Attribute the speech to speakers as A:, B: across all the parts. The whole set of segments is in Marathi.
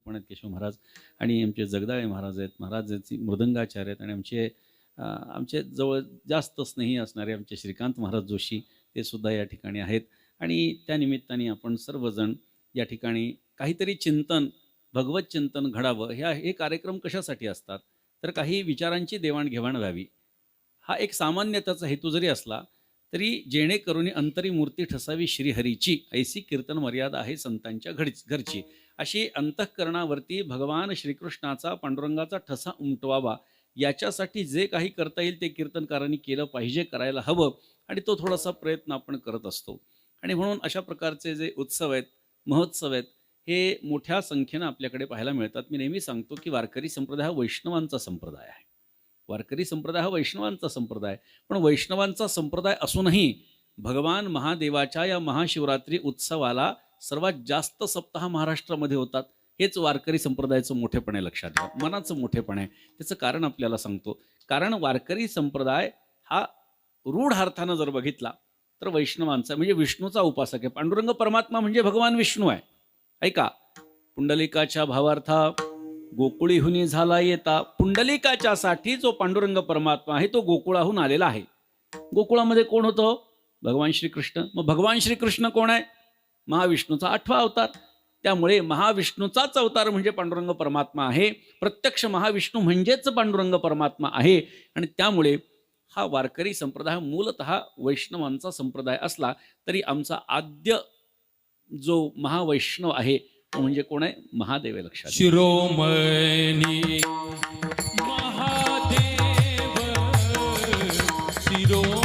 A: पुण्यात केशव महाराज आणि आमचे जगदाळे महाराज आहेत, महाराजांची मृदंगाचार्य आहेत आणि आमचे जवळ जास्त स्नेही असणारे आमचे श्रीकांत महाराज जोशी ते सुद्धा या ठिकाणी आहेत. आणि त्या निमित्ताने आपण सर्वजण या ठिकाणी काहीतरी चिंतन, भगवत चिंतन घडावं. हे कार्यक्रम कशासाठी असतात तर काही विचारांची देवाणघेवाण व्हावी, हा एक सामान्य त्याचा हेतू जरी असला तरी जेणेकरून अंतरी मूर्ती ठसावी श्रीहरीची, ऐसी कीर्तन मर्यादा आहे संतांच्या घरची. अशी अंतःकरणावरती भगवान श्रीकृष्णाचा, पांडुरंगाचा ठसा उमटवावा, याच्यासाठी जे काही करता येईल ते कीर्तनकारांनी केलं पाहिजे, करायला हवं. आणि तो थोडासा प्रयत्न आपण करत असतो. आणि म्हणून अशा प्रकारचे जे उत्सव आहेत, महोत्सव आहेत, हे मोठ्या संख्येनं आपल्याकडे पाहायला मिळतात. मी नेहमी सांगतो की वारकरी संप्रदाय हा वैष्णवांचा संप्रदाय आहे. वारकरी संप्रदाय हा वैष्णवांचा संप्रदाय, पण वैष्णवांचा संप्रदाय असूनही भगवान महादेवाच्या या महाशिवरात्री उत्सवाला सर्वात जास्त सप्ताह महाराष्ट्रामध्ये होतात. हेच वारकरी संप्रदायाचं मोठेपण आहे, लक्षात घ्या, मनाचं मोठेपण आहे. त्याचं कारण आपल्याला सांगतो. कारण वारकरी संप्रदाय हा रूढ अर्थानं जर बघितला तर वैष्णवांचा म्हणजे विष्णूचा उपासक आहे. पांडुरंग परमात्मा म्हणजे भगवान विष्णू आहे. ऐका, पुंडलिकाच्या भावार्था गोकुळीहुनी झाला येता. पुंडलिकाच्या साठी जो पांडुरंग परमात्मा आहे तो गोकुळाहून आलेला आहे. गोकुळामध्ये कोण होतं? भगवान श्रीकृष्ण. मग भगवान श्रीकृष्ण कोण आहे? महाविष्णूचा 8वा अवतार. त्यामुळे महाविष्णूचाच अवतार म्हणजे पांडुरंग परमात्मा आहे. प्रत्यक्ष महाविष्णू म्हणजेच पांडुरंग परमात्मा आहे. आणि त्यामुळे हा वारकरी संप्रदाय मूलतः वैष्णवांचा संप्रदाय असला तरी आमचा आद्य जो महावैष्णव आहे तो म्हणजे कोण आहे? महादेव आहे. लक्षात,
B: शिरोमणी महादेव, शिरोमणी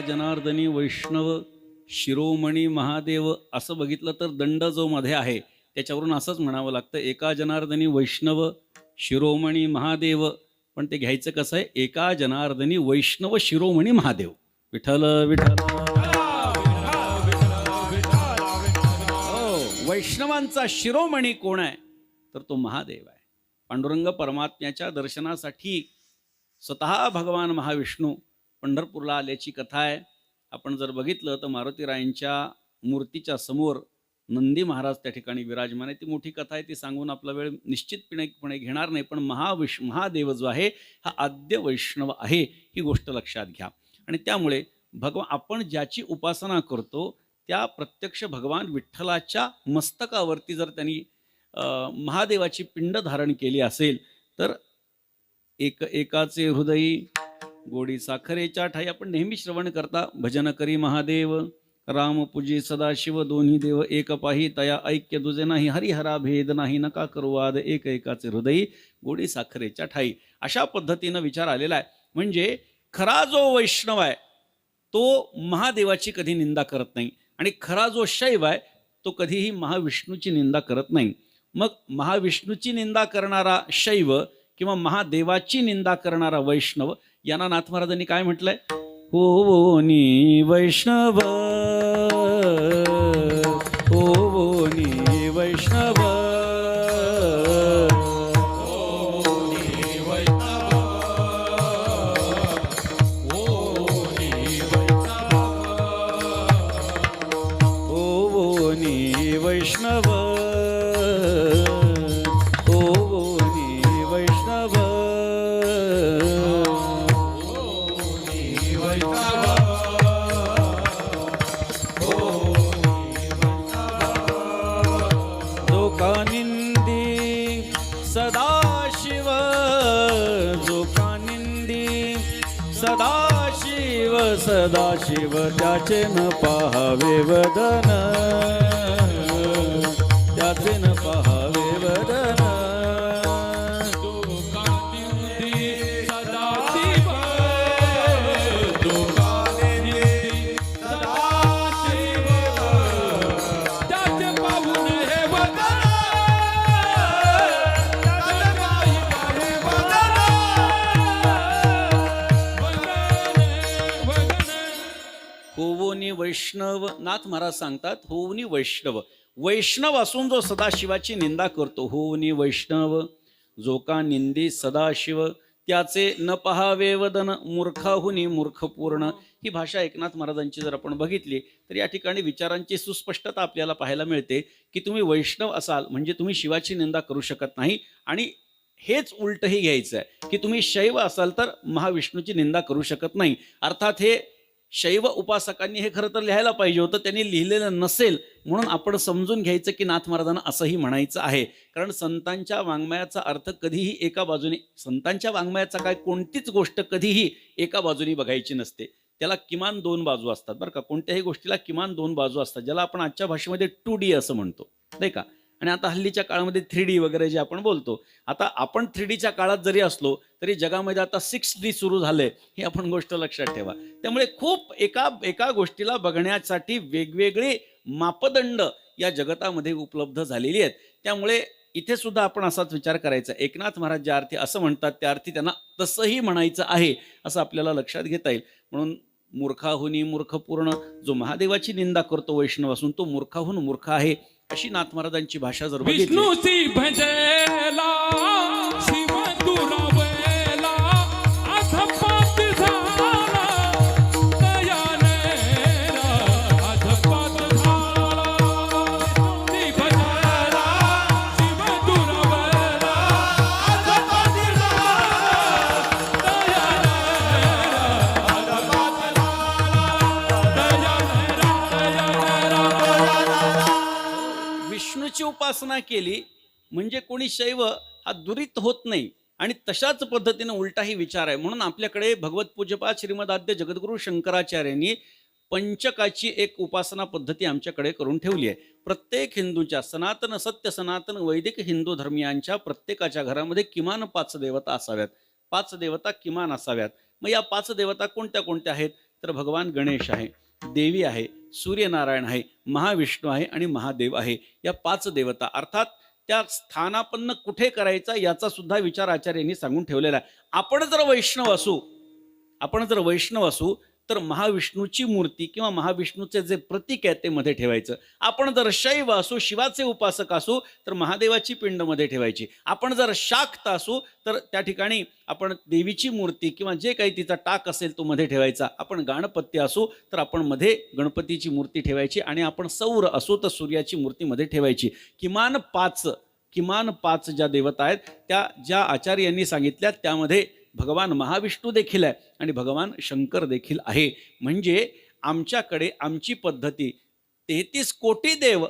A: जनार्दनी वैष्णव शिरोमणी महादेव. असं बघितलं तर दंड जो मध्ये आहे त्याच्यावरून असंच म्हणावं लागतं, एका जनार्दनी वैष्णव शिरोमणी महादेव. पण ते घ्यायचं कसं आहे? एका जनार्दनी वैष्णव शिरोमणी महादेव. विठ्ठल विठ्ठल. हो, वैष्णवांचा शिरोमणी कोण आहे तर तो महादेव आहे. पांडुरंग परमात्म्याच्या दर्शनासाठी स्वतः भगवान महाविष्णू पंढरपूरला आल्याची कथा आहे. आपण जर बघितलं तर मारुतीरायांच्या मूर्तीच्या समोर नंदी महाराज त्या ठिकाणी विराजमान आहे. ती मोठी कथा आहे, ती सांगून आपला वेळ निश्चितपणे घेणार नाही. पण महादेव जो आहे हा आद्य वैष्णव आहे, ही गोष्ट लक्षात घ्या. आणि त्यामुळे आपण ज्याची उपासना करतो त्या प्रत्यक्ष भगवान विठ्ठलाच्या मस्तकावरती जर त्यांनी महादेवाची पिंड धारण केली असेल तर एकाचे हृदयी गोडी साखरेच्या ठाई. आपण नेहमी श्रवण करता, भजन करी महादेव राम पूजी सदाशिव, दोन्ही देव एक पाही तया ऐक्य दुजे नाही, हरिहरा भेद नाही, नका करू वाद, एकाचे हृदयी गोडी साखरेच्या ठाई. अशा पद्धतीनं विचार आलेला आहे. म्हणजे खरा जो वैष्णव आहे तो महादेवाची कधी निंदा करत नाही आणि खरा जो शैव आहे तो कधीही महाविष्णूची निंदा करत नाही. मग महाविष्णूची निंदा करणारा शैव किंवा महादेवाची निंदा करणारा वैष्णव यांना नाथ महाराजांनी काय म्हटलंय? हो नी वैष्णव, हो नी वैष्णव, हो नी वैष्णव, सदाशिव त्याचे न पाहावे वदन, त्याचे न पाहावे वदन. होवनी वैष्णव, नाथ महाराज सांगतात होवनी वैष्णव. वैष्णव असून जो सदाशिवाची निंदा करतो, होवनी वैष्णव जो का निंदी सदाशिव त्याचे न पहावे वदन, मूर्खाहुनी मूर्खपूर्ण. ही भाषा एकनाथ महाराजांची जर आपण बघितली तर या ठिकाणी विचारांची सुस्पष्टता आपल्याला पाहायला मिळते की तुम्ही वैष्णव असाल म्हणजे तुम्ही शिवाची निंदा करू शकत नाही, आणि हेच उलटही घ्यायचं आहे की तुम्ही शैव असाल तर महाविष्णूची निंदा करू शकत नाही. अर्थात हे शैव उपासकांनी हे खरं तर लिहायला पाहिजे होतं, त्यांनी लिहिलेलं नसेल म्हणून आपण समजून घ्यायचं की नाथ महाराजांना असंही म्हणायचं आहे. कारण संतांच्या वाङ्मयाचा अर्थ कधीही एका बाजूने, संतांच्या वाङ्मयाचा काय कोणतीच गोष्ट कधीही एका बाजूने बघायची नसते, त्याला किमान दोन बाजू असतात बरं का. कोणत्याही गोष्टीला किमान दोन बाजू असतात, ज्याला आपण आजच्या भाषेमध्ये 2D असं म्हणतो नाही का. आणि आता हल्लीच्या काळामध्ये 3D वगैरे जे आपण बोलतो, आता आपण 3Dच्या काळात जरी असलो तरी जगामध्ये आता 6D सुरू झालंय, ही आपण गोष्ट लक्षात ठेवा. त्यामुळे खूप एका गोष्टीला बघण्यासाठी वेगवेगळे मापदंड या जगतामध्ये उपलब्ध झालेली आहेत. त्यामुळे इथे सुद्धा आपण असाच विचार करायचा. एकनाथ महाराज ज्या अर्थी असं म्हणतात त्या अर्थी त्यांना तसंही म्हणायचं आहे असं आपल्याला लक्षात घेता येईल. म्हणून मूर्खाहुनी मूर्खपूर्ण, जो महादेवाची निंदा करतो वैष्णव असून तो मूर्खाहून मूर्ख आहे, अशी नाथ महाराजांची भाषा जर बघितली.
B: विष्णूची भजेला शिव दुरावेला अधपात झाला, दयाने अधपात झाला. विष्णूची भजेला शिव दुरावेला अधपात झाला, दयाने अधपात झाला.
A: विष्णूची उपासना केली म्हणजे कोणी शैव हा दुरित होत नाही, आणि तशाच पद्धतीने उलटाही विचार आहे. म्हणून आपल्याकडे भगवत पूज्यपाद श्रीमदाद्य जगद्गुरु शंकराचार्यांनी पंचकाची एक उपासना पद्धती आमच्याकडे करून ठेवली आहे. प्रत्येक हिंदूच्या सनातन सत्य सनातन वैदिक हिंदू धर्मियांच्या प्रत्येकाच्या घरामध्ये किमान 5 देवता असाव्यात, 5 देवता किमान असाव्यात. मग या 5 देवता कोणत्या कोणत्या आहेत तर भगवान गणेश आहे, देवी आहे, सूर्यनारायण आहे, महाविष्णू आहे आणि महादेव आहे. या 5 देवता अर्थात त्या स्थानापन्न कुठे करायचा याचा सुद्धा विचार आचार्यांनी सांगून ठेवलेला आहे. आपण जर वैष्णव असू तर महाविष्णूची मूर्ती किंवा महाविष्णूचे जे प्रतीक आहे ते मध्ये ठेवायचं. आपण जर शैव असू, शिवाचे उपासक असू तर महादेवाची पिंड मध्ये ठेवायची. आपण जर शाक्त असू तर त्या ठिकाणी आपण देवीची मूर्ती किंवा जे काही तिचा टाक असेल तो मध्ये ठेवायचा. आपण गणपती असू तर आपण मध्ये गणपतीची मूर्ती ठेवायची, आणि आपण सौर असू तर सूर्याची मूर्ती मध्ये ठेवायची. किमान 5 ज्या देवता आहेत त्या ज्या आचार्यांनी सांगितल्या त्यामध्ये भगवान महाविष्णू देखील आहे आणि भगवान शंकर देखील आहे. म्हणजे आमच्याकडे आमची पद्धती 33 कोटी देव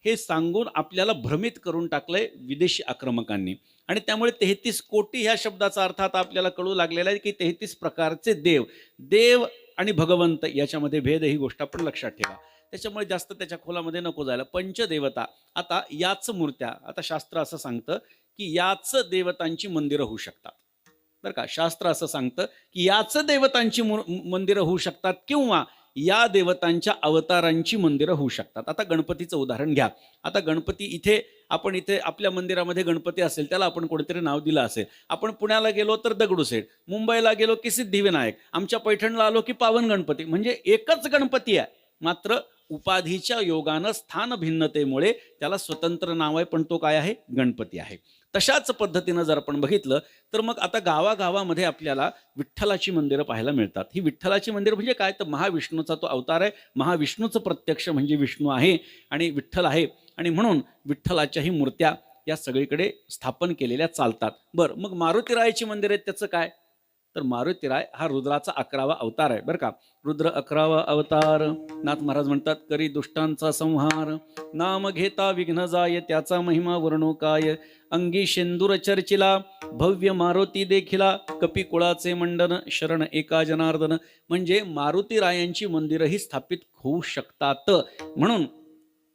A: हे सांगून आपल्याला भ्रमित करून टाकलंय विदेशी आक्रमकांनी. आणि त्यामुळे 33 कोटी ह्या शब्दाचा अर्थ आता आपल्याला कळू लागलेला आहे की 33 प्रकारचे देव आणि भगवंत याच्यामध्ये भेद, ही गोष्ट आपण लक्षात ठेवा. त्याच्यामुळे जास्त त्याच्या खोलामध्ये नको जायला. पंचदेवता, आता याच मूर्त्या, आता शास्त्र असं सांगतं की याच देवतांची मंदिरं होऊ शकतात बरं का. शास्त्र असं सांगतं की याच देवतांची मंदिरं होऊ शकतात किंवा या देवतांच्या अवतारांची मंदिरं होऊ शकतात. आता गणपतीचं उदाहरण घ्या. आता गणपती इथे आपल्या मंदिरामध्ये गणपती असेल, त्याला आपण कोणीतरी नाव दिलं असेल. आपण पुण्याला गेलो तर दगडूशेठ, मुंबईला गेलो की सिद्धिविनायक, आमच्या पैठणला आलो की पावन गणपती. म्हणजे एकच गणपती आहे, मात्र उपाधीच्या योगानं स्थान भिन्नतेमुळे त्याला स्वतंत्र नाव आहे, पण तो काय आहे? गणपती आहे. तशाच पद्धतीनं जर आपण बघितलं तर मग आता गावागावामध्ये आपल्याला विठ्ठलाची मंदिरं पाहायला मिळतात. ही विठ्ठलाची मंदिरं म्हणजे काय तर महाविष्णूचा तो अवतार आहे. महाविष्णूचं प्रत्यक्ष म्हणजे विष्णू आहे आणि विठ्ठल आहे, आणि म्हणून विठ्ठलाच्याही मूर्त्या या सगळीकडे स्थापन केलेल्या चालतात. बरं, मग मारुतीरायाची मंदिर आहेत त्याचं काय? तर मारुतीराय हा रुद्राचा 11वा अवतार आहे बरं का. रुद्र 11वा अवतार. नाथ महाराज म्हणतात, करी दुष्टांचा संहार, नाम घेता विघ्न जाय, त्याचा महिमा वर्णो काय, अंगी शेंदूर चर्चिला, भव्य मारुती देखिला, कपी कुळाचे मंडन, शरण एका जनार्दन. म्हणजे मारुतीरायांची मंदिरही स्थापित होऊ शकतात. म्हणून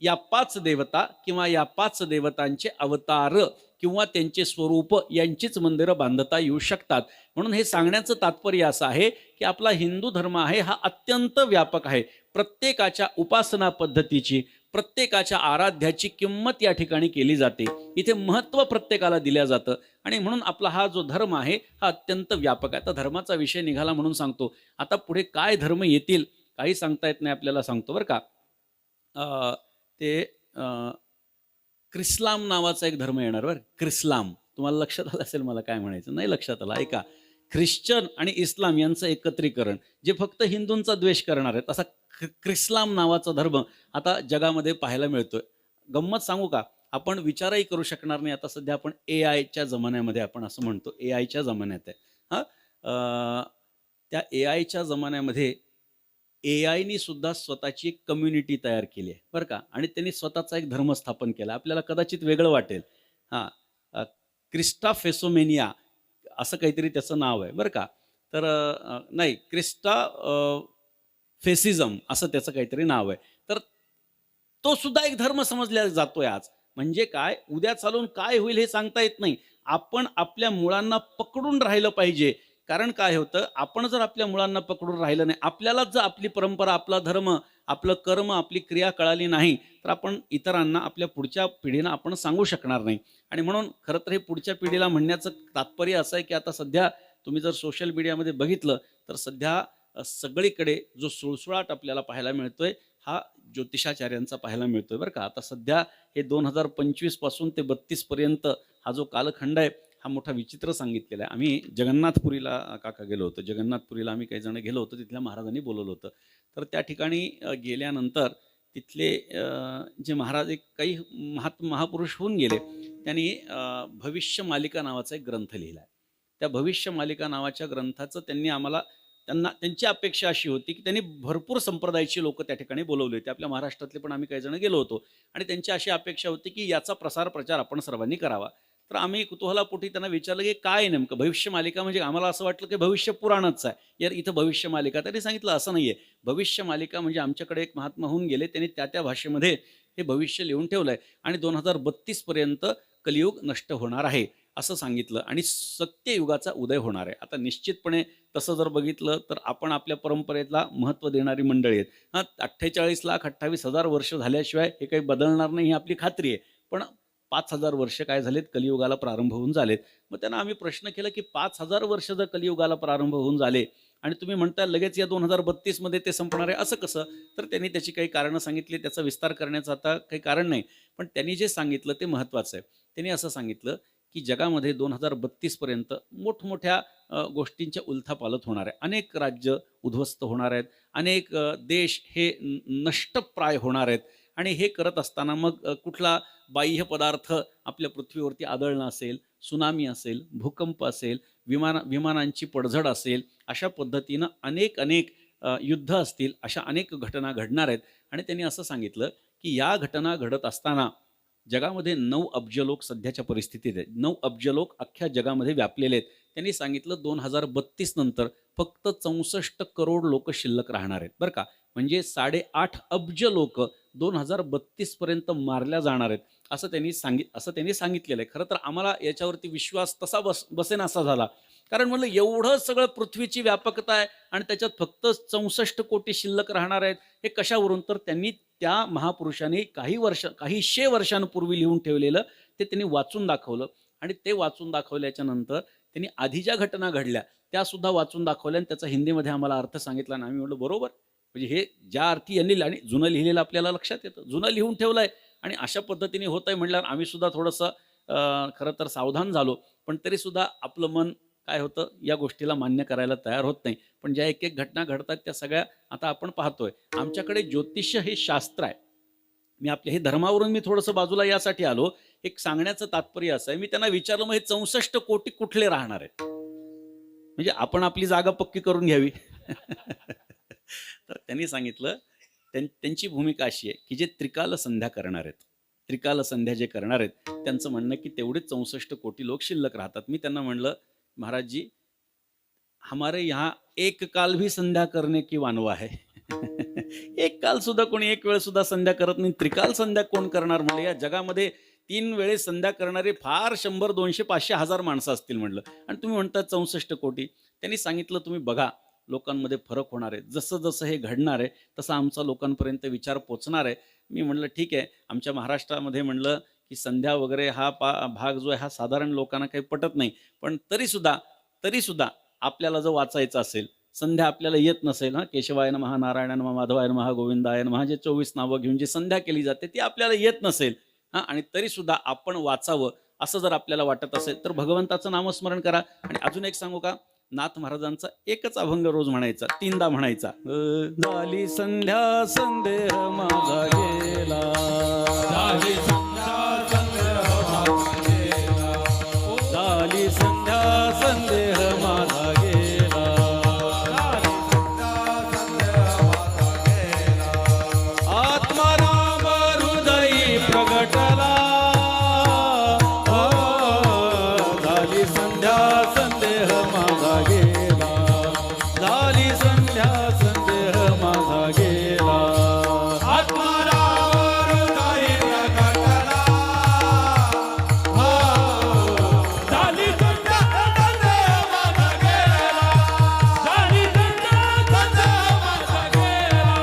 A: या 5 देवता किंवा या 5 देवतांचे अवतार किंवा त्यांचे स्वरूप यांचीच मंदिरं बांधता येऊ शकतात. म्हणून हे सांगण्याचं तात्पर्य असं आहे की आपला हिंदू धर्म आहे हा अत्यंत व्यापक आहे. प्रत्येकाच्या उपासना पद्धतीची, प्रत्येकाच्या आराध्याची किंमत या ठिकाणी केली जाते. इथे महत्त्व प्रत्येकाला दिलं जातं आणि म्हणून आपला हा जो धर्म आहे हा अत्यंत व्यापक आहे. आता धर्माचा विषय निघाला म्हणून सांगतो. आता पुढे काय धर्म येतील काही सांगता येत नाही आपल्याला, सांगतो बरं का. ते क्रिस्लाम नावाचा एक धर्म येणार बरं. क्रिस्लाम, तुम्हाला लक्षात आलं असेल मला काय म्हणायचं, नाही लक्षात आलं, ऐका. ख्रिश्चन आणि इस्लाम यांचं एकत्रीकरण, जे फक्त हिंदूंचा द्वेष करणार आहेत, असा क्रिस्लाम नावाचा धर्म आता जगामध्ये पाहायला मिळतोय. गंमत सांगू का, आपण विचारही करू शकणार नाही. आता सध्या आपण AI च्या जमान्यामध्ये, आपण असं म्हणतो AI च्या जमान्यात आहे. हां, त्या AI च्या जमान्यामध्ये AI नी सुद्धा स्वतःची एक कम्युनिटी तयार केली आहे बरं का, आणि त्यांनी स्वतःचा एक धर्म स्थापन केला. आपल्याला कदाचित वेगळं वाटेल. हां, क्रिस्टाफेसोमेनिया असं काहीतरी त्याचं नाव आहे बरं का. तर नाही, फेसिझम असं त्याचं काहीतरी नाव आहे. तर तो सुद्धा एक धर्म समजला जातोय आज. म्हणजे काय, उद्या चालून काय होईल हे सांगता येत नाही. आपण आपल्या मुळांना पकडून राहिलं पाहिजे. कारण काय होतं, आपण जर आपल्या मुळांना पकडून राहिलं नाही, आपल्यालाच जर आपली परंपरा, आपला धर्म, आपलं कर्म, आपली क्रिया कळाली नाही, तर आपण इतरांना, आपल्या पुढच्या पिढीनं आपण सांगू शकणार नाही. आणि म्हणून खरं तर हे पुढच्या पिढीला म्हणण्याचं तात्पर्य असं आहे की आता सध्या तुम्ही जर सोशल मीडियामध्ये बघितलं तर सध्या सगळीकडे जो सुळसुळाट आपल्याला पाहायला मिळतोय हा ज्योतिषाचार्यांचा पाहायला मिळतोय बरं का. आता सध्या हे 2025 पासून ते 32 पर्यंत हा जो कालखंड आहे हा मोठा विचित्र सांगितलेला आहे. आम्ही जगन्नाथपुरीला काका गेलो होतो. जगन्नाथपुरीला आम्ही काही जण गेलो होतो. तिथल्या महाराजांनी बोलवलं होतं. तर त्या ठिकाणी गेल्यानंतर तिथले जे महाराज, एक काही महापुरुष होऊन गेले, त्यांनी भविष्य मालिका नावाचा एक ग्रंथ लिहिला आहे. त्या भविष्य मालिका नावाच्या ग्रंथाचं त्यांची अपेक्षा अशी होती की त्यांनी भरपूर संप्रदायाची लोक त्या ठिकाणी बोलवले होते. आपल्या महाराष्ट्रातले पण आम्ही काही जण गेलो होतो आणि त्यांची अशी अपेक्षा होती की याचा प्रचार आपण सर्वांनी करावा. तर आम्ही कुतूहलापोटी त्यांना विचारलं की काय नेमकं भविष्य मालिका म्हणजे. आम्हाला असं वाटलं की भविष्य पुराणच आहे, यार इथं भविष्य मालिका. त्यांनी सांगितलं असं नाहीये. भविष्य मालिका म्हणजे आमच्याकडे एक महात्मा होऊन गेले, त्यांनी त्या भाषेमध्ये हे भविष्य लिहून ठेवलंय आणि 2032 पर्यंत कलियुग नष्ट होणार आहे असं सांगितलं आणि सत्ययुगाचा उदय होणार आहे. आता निश्चितपणे तसं जर बघितलं तर आपण आपल्या परंपरेला महत्त्व देणारी मंडळी आहेत. हां, 48,28,000 वर्ष झाल्याशिवाय हे काही बदलणार नाही ही आपली खात्री आहे. पण 5,000 वर्ष काय झालेत, कलियुगाला प्रारंभ होऊन झालेत. मग त्यांना आम्ही प्रश्न केला की 5,000 वर्ष जर कलियुगाला प्रारंभ होऊन झाले आणि तुम्ही म्हणता लगेच या 2032 मध्ये ते संपणार आहे, असं कसं? तर त्यांनी त्याची काही कारणं सांगितली. त्याचा विस्तार करण्याचं आता काही कारण नाही. पण त्यांनी जे सांगितलं ते महत्त्वाचं आहे. त्यांनी असं सांगितलं की जगामध्ये 2032 पर्यंत मोठमोठ्या गोष्टींच्या उलथापालथ होणार आहे. अनेक राज्य उद्ध्वस्त होणार आहेत. अनेक देश हे नष्टप्राय होणार आहेत. आणि हे करत असताना मग कुठला बाह्य पदार्थ आपल्या पृथ्वीवरती आदळणं असेल, सुनामी असेल, भूकंप असेल, विमानांची पडझड असेल, अशा पद्धतीनं अनेक युद्ध असतील, अशा अनेक घटना घडणार आहेत. आणि त्यांनी असं सांगितलं की या घटना घडत असताना जगामध्ये 9 अब्ज लोक सध्याच्या परिस्थितीत आहेत. 9 अब्ज लोक अख्ख्या जगामध्ये व्यापलेले आहेत. त्यांनी सांगितलं 2032 नंतर फक्त 64 करोड लोक शिल्लक राहणार आहेत बरं का. म्हणजे 8.5 अब्ज लोक 2032 पर्यंत मारल्या जाणार आहेत असं त्यांनी सांगितलेलं आहे. खरं तर आम्हाला याच्यावरती विश्वास तसा बसेनासा झाला. कारण म्हणलं एवढं सगळं पृथ्वीची व्यापकता आहे आणि त्याच्यात फक्त 64 कोटी शिल्लक राहणार आहेत, हे कशावरून? तर त्यांनी त्या महापुरुषांनी काही वर्षांपूर्वी लिहून ठेवलेलं ते त्यांनी वाचून दाखवलं आणि ते वाचून दाखवल्याच्या नंतर त्यांनी आधी ज्या घटना घडल्या त्या सुद्धा वाचून दाखवल्या आणि त्याचा हिंदीमध्ये आम्हाला अर्थ सांगितला आणि आम्ही म्हणलो बरोबर. म्हणजे हे ज्या अर्थी यांनी, आणि जुनं लिहिलेलं आपल्याला लक्षात येतं, जुनं लिहून ठेवलंय आणि अशा पद्धतीने होत आहे म्हटल्यावर आम्ही सुद्धा थोडंसं खरं तर सावधान झालो. पण तरी सुद्धा आपलं मन काय होतं, या गोष्टीला मान्य करायला तयार होत नाही. पण ज्या एक घटना घडतात त्या सगळ्या आता आपण पाहतोय. आमच्याकडे ज्योतिष्य हे शास्त्र आहे. मी आपल्या हे धर्मावरून मी थोडंसं बाजूला यासाठी आलो, एक सांगण्याचं तात्पर्य असं आहे. मी त्यांना विचारलं मग हे 64 कोटी कुठले राहणार आहेत? म्हणजे आपण आपली जागा पक्की करून घ्यावी. तर त्यांनी सांगितलं, त्यांची भूमिका अशी आहे की जे त्रिकाल संध्या करणार आहेत, त्रिकाल संध्या जे करणार आहेत, त्यांचं म्हणणं की तेवढेच 64 कोटी लोक शिल्लक राहतात. मी त्यांना म्हणलं, महाराज जी, हमारे यहाँ एक काल भी संध्या करने की वानवा है. एक काल सुद्धा कोणी एक वेळ सुद्धा संध्या करत नाही, त्रिकाल संध्या कोण करणार म्हणलं. या जगामध्ये 3 वेळेस संध्या करणारे फार 100, 200, 500, 1000 माणसं असतील म्हणलं, आणि तुम्ही म्हणता 64 कोटी. त्यांनी सांगितलं, तुम्ही बघा, लोकांमध्ये फरक होणार आहे, जसं जसं हे घडणार आहे तसं आमचा लोकांपर्यंत विचार पोचणार आहे. मी म्हणलं ठीक आहे, आमच्या महाराष्ट्रामध्ये म्हणलं की संध्या वगैरे हा भाग जो आहे हा साधारण लोकांना काही पटत नाही, पण तरीसुद्धा आपल्याला जर वाचायचं असेल, संध्या आपल्याला येत नसेल, हां, केशवाय नमः, नारायण नमः, माधवाय नमः, गोविंदाय नमः, जे 24 नावं घेऊन जी संध्या केली जाते ती आपल्याला येत नसेल, हां, आणि तरीसुद्धा आपण वाचावं असं जर आपल्याला वाटत असेल तर भगवंताचं नामस्मरण करा. आणि अजून एक सांगू का, नाथ महाराजांचा एकच अभंग रोज म्हणायचा, 3दा म्हणायचा. झाली संध्या संदेह माझा गेला,
B: झाली संध्या संध्या माझा गेला.
A: झाली संध्या संदेह माझा गेला, आत्माराम हृदयी प्रगटला. झाली संध्या संदेह माझा गेला, झाली संध्या संदेह माझा गेला.
B: आत्माराम हृदयी प्रगटला. झाली संध्या संध्या माझा गेला. झाली संध्या संध्या माझा गेला.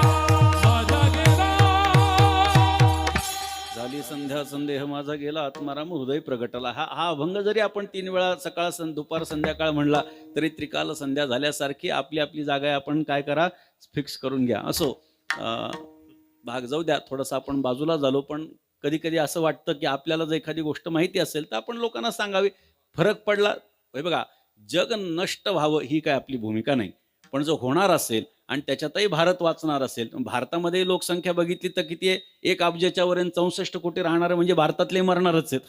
A: झाली संध्या संदेह माझा गेला, आत्माराम हृदय प्रगटला. हा अभंग जरी आपण 3 वेळा सकाळ दुपार संध्याकाळ म्हणला तरी त्रिकाल संध्या झाल्यासारखी आपली आपली जागा आहे. आपण काय करा, फिक्स करून घ्या. असो, भाग जाऊ द्या, थोडंसं आपण बाजूला झालो, पण कधी कधी असं वाटतं की आपल्याला जर एखादी गोष्ट माहिती असेल तर आपण लोकांना सांगावी. फरक पडला, हे बघा, जग नष्ट व्हावं ही काय आपली भूमिका नाही, पण जो होणार असेल आणि त्याच्यातही भारत वाचणार असेल, भारतामध्ये लोकसंख्या बघितली तर किती आहे, 1 अब्जाच्या वर 64 कोटी राहणारे म्हणजे भारतातले मरणारच आहेत.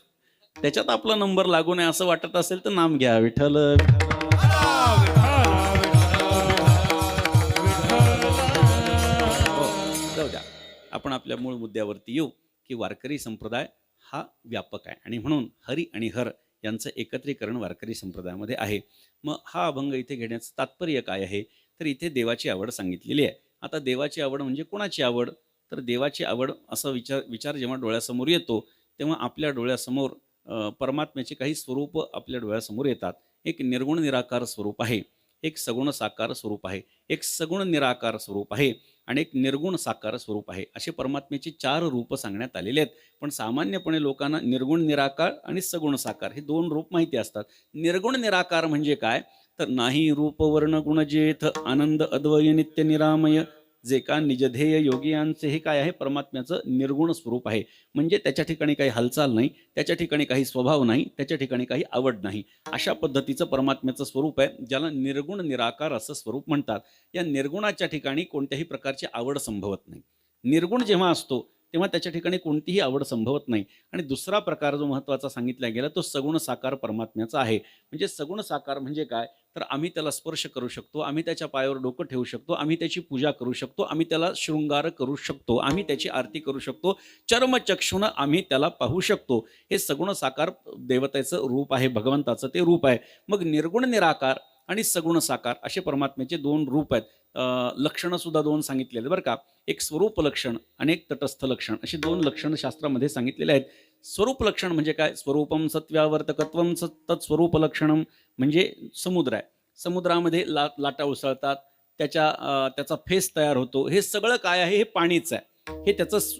A: त्याच्यात आपला नंबर लागू नये असं वाटत असेल तर नाम घ्या, विठ्ठल विठ्ठल. हो, जाऊ द्या, आपण आपल्या मूळ मुद्द्यावरती येऊ की वारकरी संप्रदाय हा व्यापक आहे आणि म्हणून हरी आणि हर यांचं एकत्रीकरण वारकरी संप्रदायामध्ये आहे. मग हा अभंग इथे घेण्याचं तात्पर्य काय आहे, तर इथे देवाची आवड सांगितलेली आहे. आता देवाची आवड म्हणजे कोणाची आवड, तर देवाची आवड असा विचार जेव्हा डोळ्यासमोर येतो तेव्हा आपल्या डोळ्यासमोर परमात्म्याचे काही स्वरूप आपल्या डोळ्यासमोर येतात. एक निर्गुण निराकार स्वरूप आहे, एक सगुण साकार स्वरूप आहे, एक सगुण निराकार स्वरूप आहे आणि एक निर्गुण साकार स्वरूप आहे. असे परमात्म्याचे 4 रूप सांगण्यात आलेले आहेत. पण सामान्यपणे लोकांना निर्गुण निराकार आणि सगुण साकार हे 2 रूप माहिती असतात. निर्गुण निराकार म्हणजे काय, तर नाही रूप वर्ण गुण जेथ आनंद अद्वय नित्य निरामय जे का निजध्येय योगियांचे, हे काय आहे, परमात्म्याचं निर्गुण स्वरूप आहे. म्हणजे त्याच्या ठिकाणी काही हालचाल नाही, त्याच्या ठिकाणी काही स्वभाव नाही, त्याच्या ठिकाणी काही आवड नाही, अशा पद्धतीचं परमात्म्याचं स्वरूप आहे, ज्याला निर्गुण निराकार असं स्वरूप म्हणतात. या निर्गुणाच्या ठिकाणी कोणत्याही प्रकारची आवड संभवत नाही. निर्गुण जेव्हा असतो तेव्हा त्याच्या ठिकाणी कोणतीही आवड संभवत नाही. आणि दुसरा प्रकार जो महत्त्वाचा सांगितला गेला तो सगुण साकार परमात्म्याचा आहे. म्हणजे सगुण साकार म्हणजे काय, तर आम्ही त्याला स्पर्श करू शकतो, आम्ही त्याच्या पायावर डोकं ठेवू शकतो, आम्ही त्याची पूजा करू शकतो, आम्ही त्याला शृंगार करू शकतो, आम्ही त्याची आरती करू शकतो, चर्मचक्षुनं आम्ही त्याला पाहू शकतो. हे सगुण साकार देवतेचं रूप आहे, भगवंताचं ते रूप आहे. मग निर्गुण निराकार आणि सगुण साकार असे परमात्म्याचे 2 रूप आहेत. लक्षणं सुद्धा 2 सांगितलेले बरं का, एक स्वरूप लक्षण आणि एक तटस्थ लक्षण, अशी 2 लक्षणं शास्त्रामध्ये सांगितलेले आहेत. स्वरूप लक्षण म्हणजे काय, स्वरूपम सत्व्यावर्तकत्वम तत्स्वरूप लक्षणम म्हणजे समुद्र आहे, समुद्रामध्ये लाटा उसळतात, त्याचा फेस तयार होतो, हे सगळं काय आहे, हे पाणीच आहे,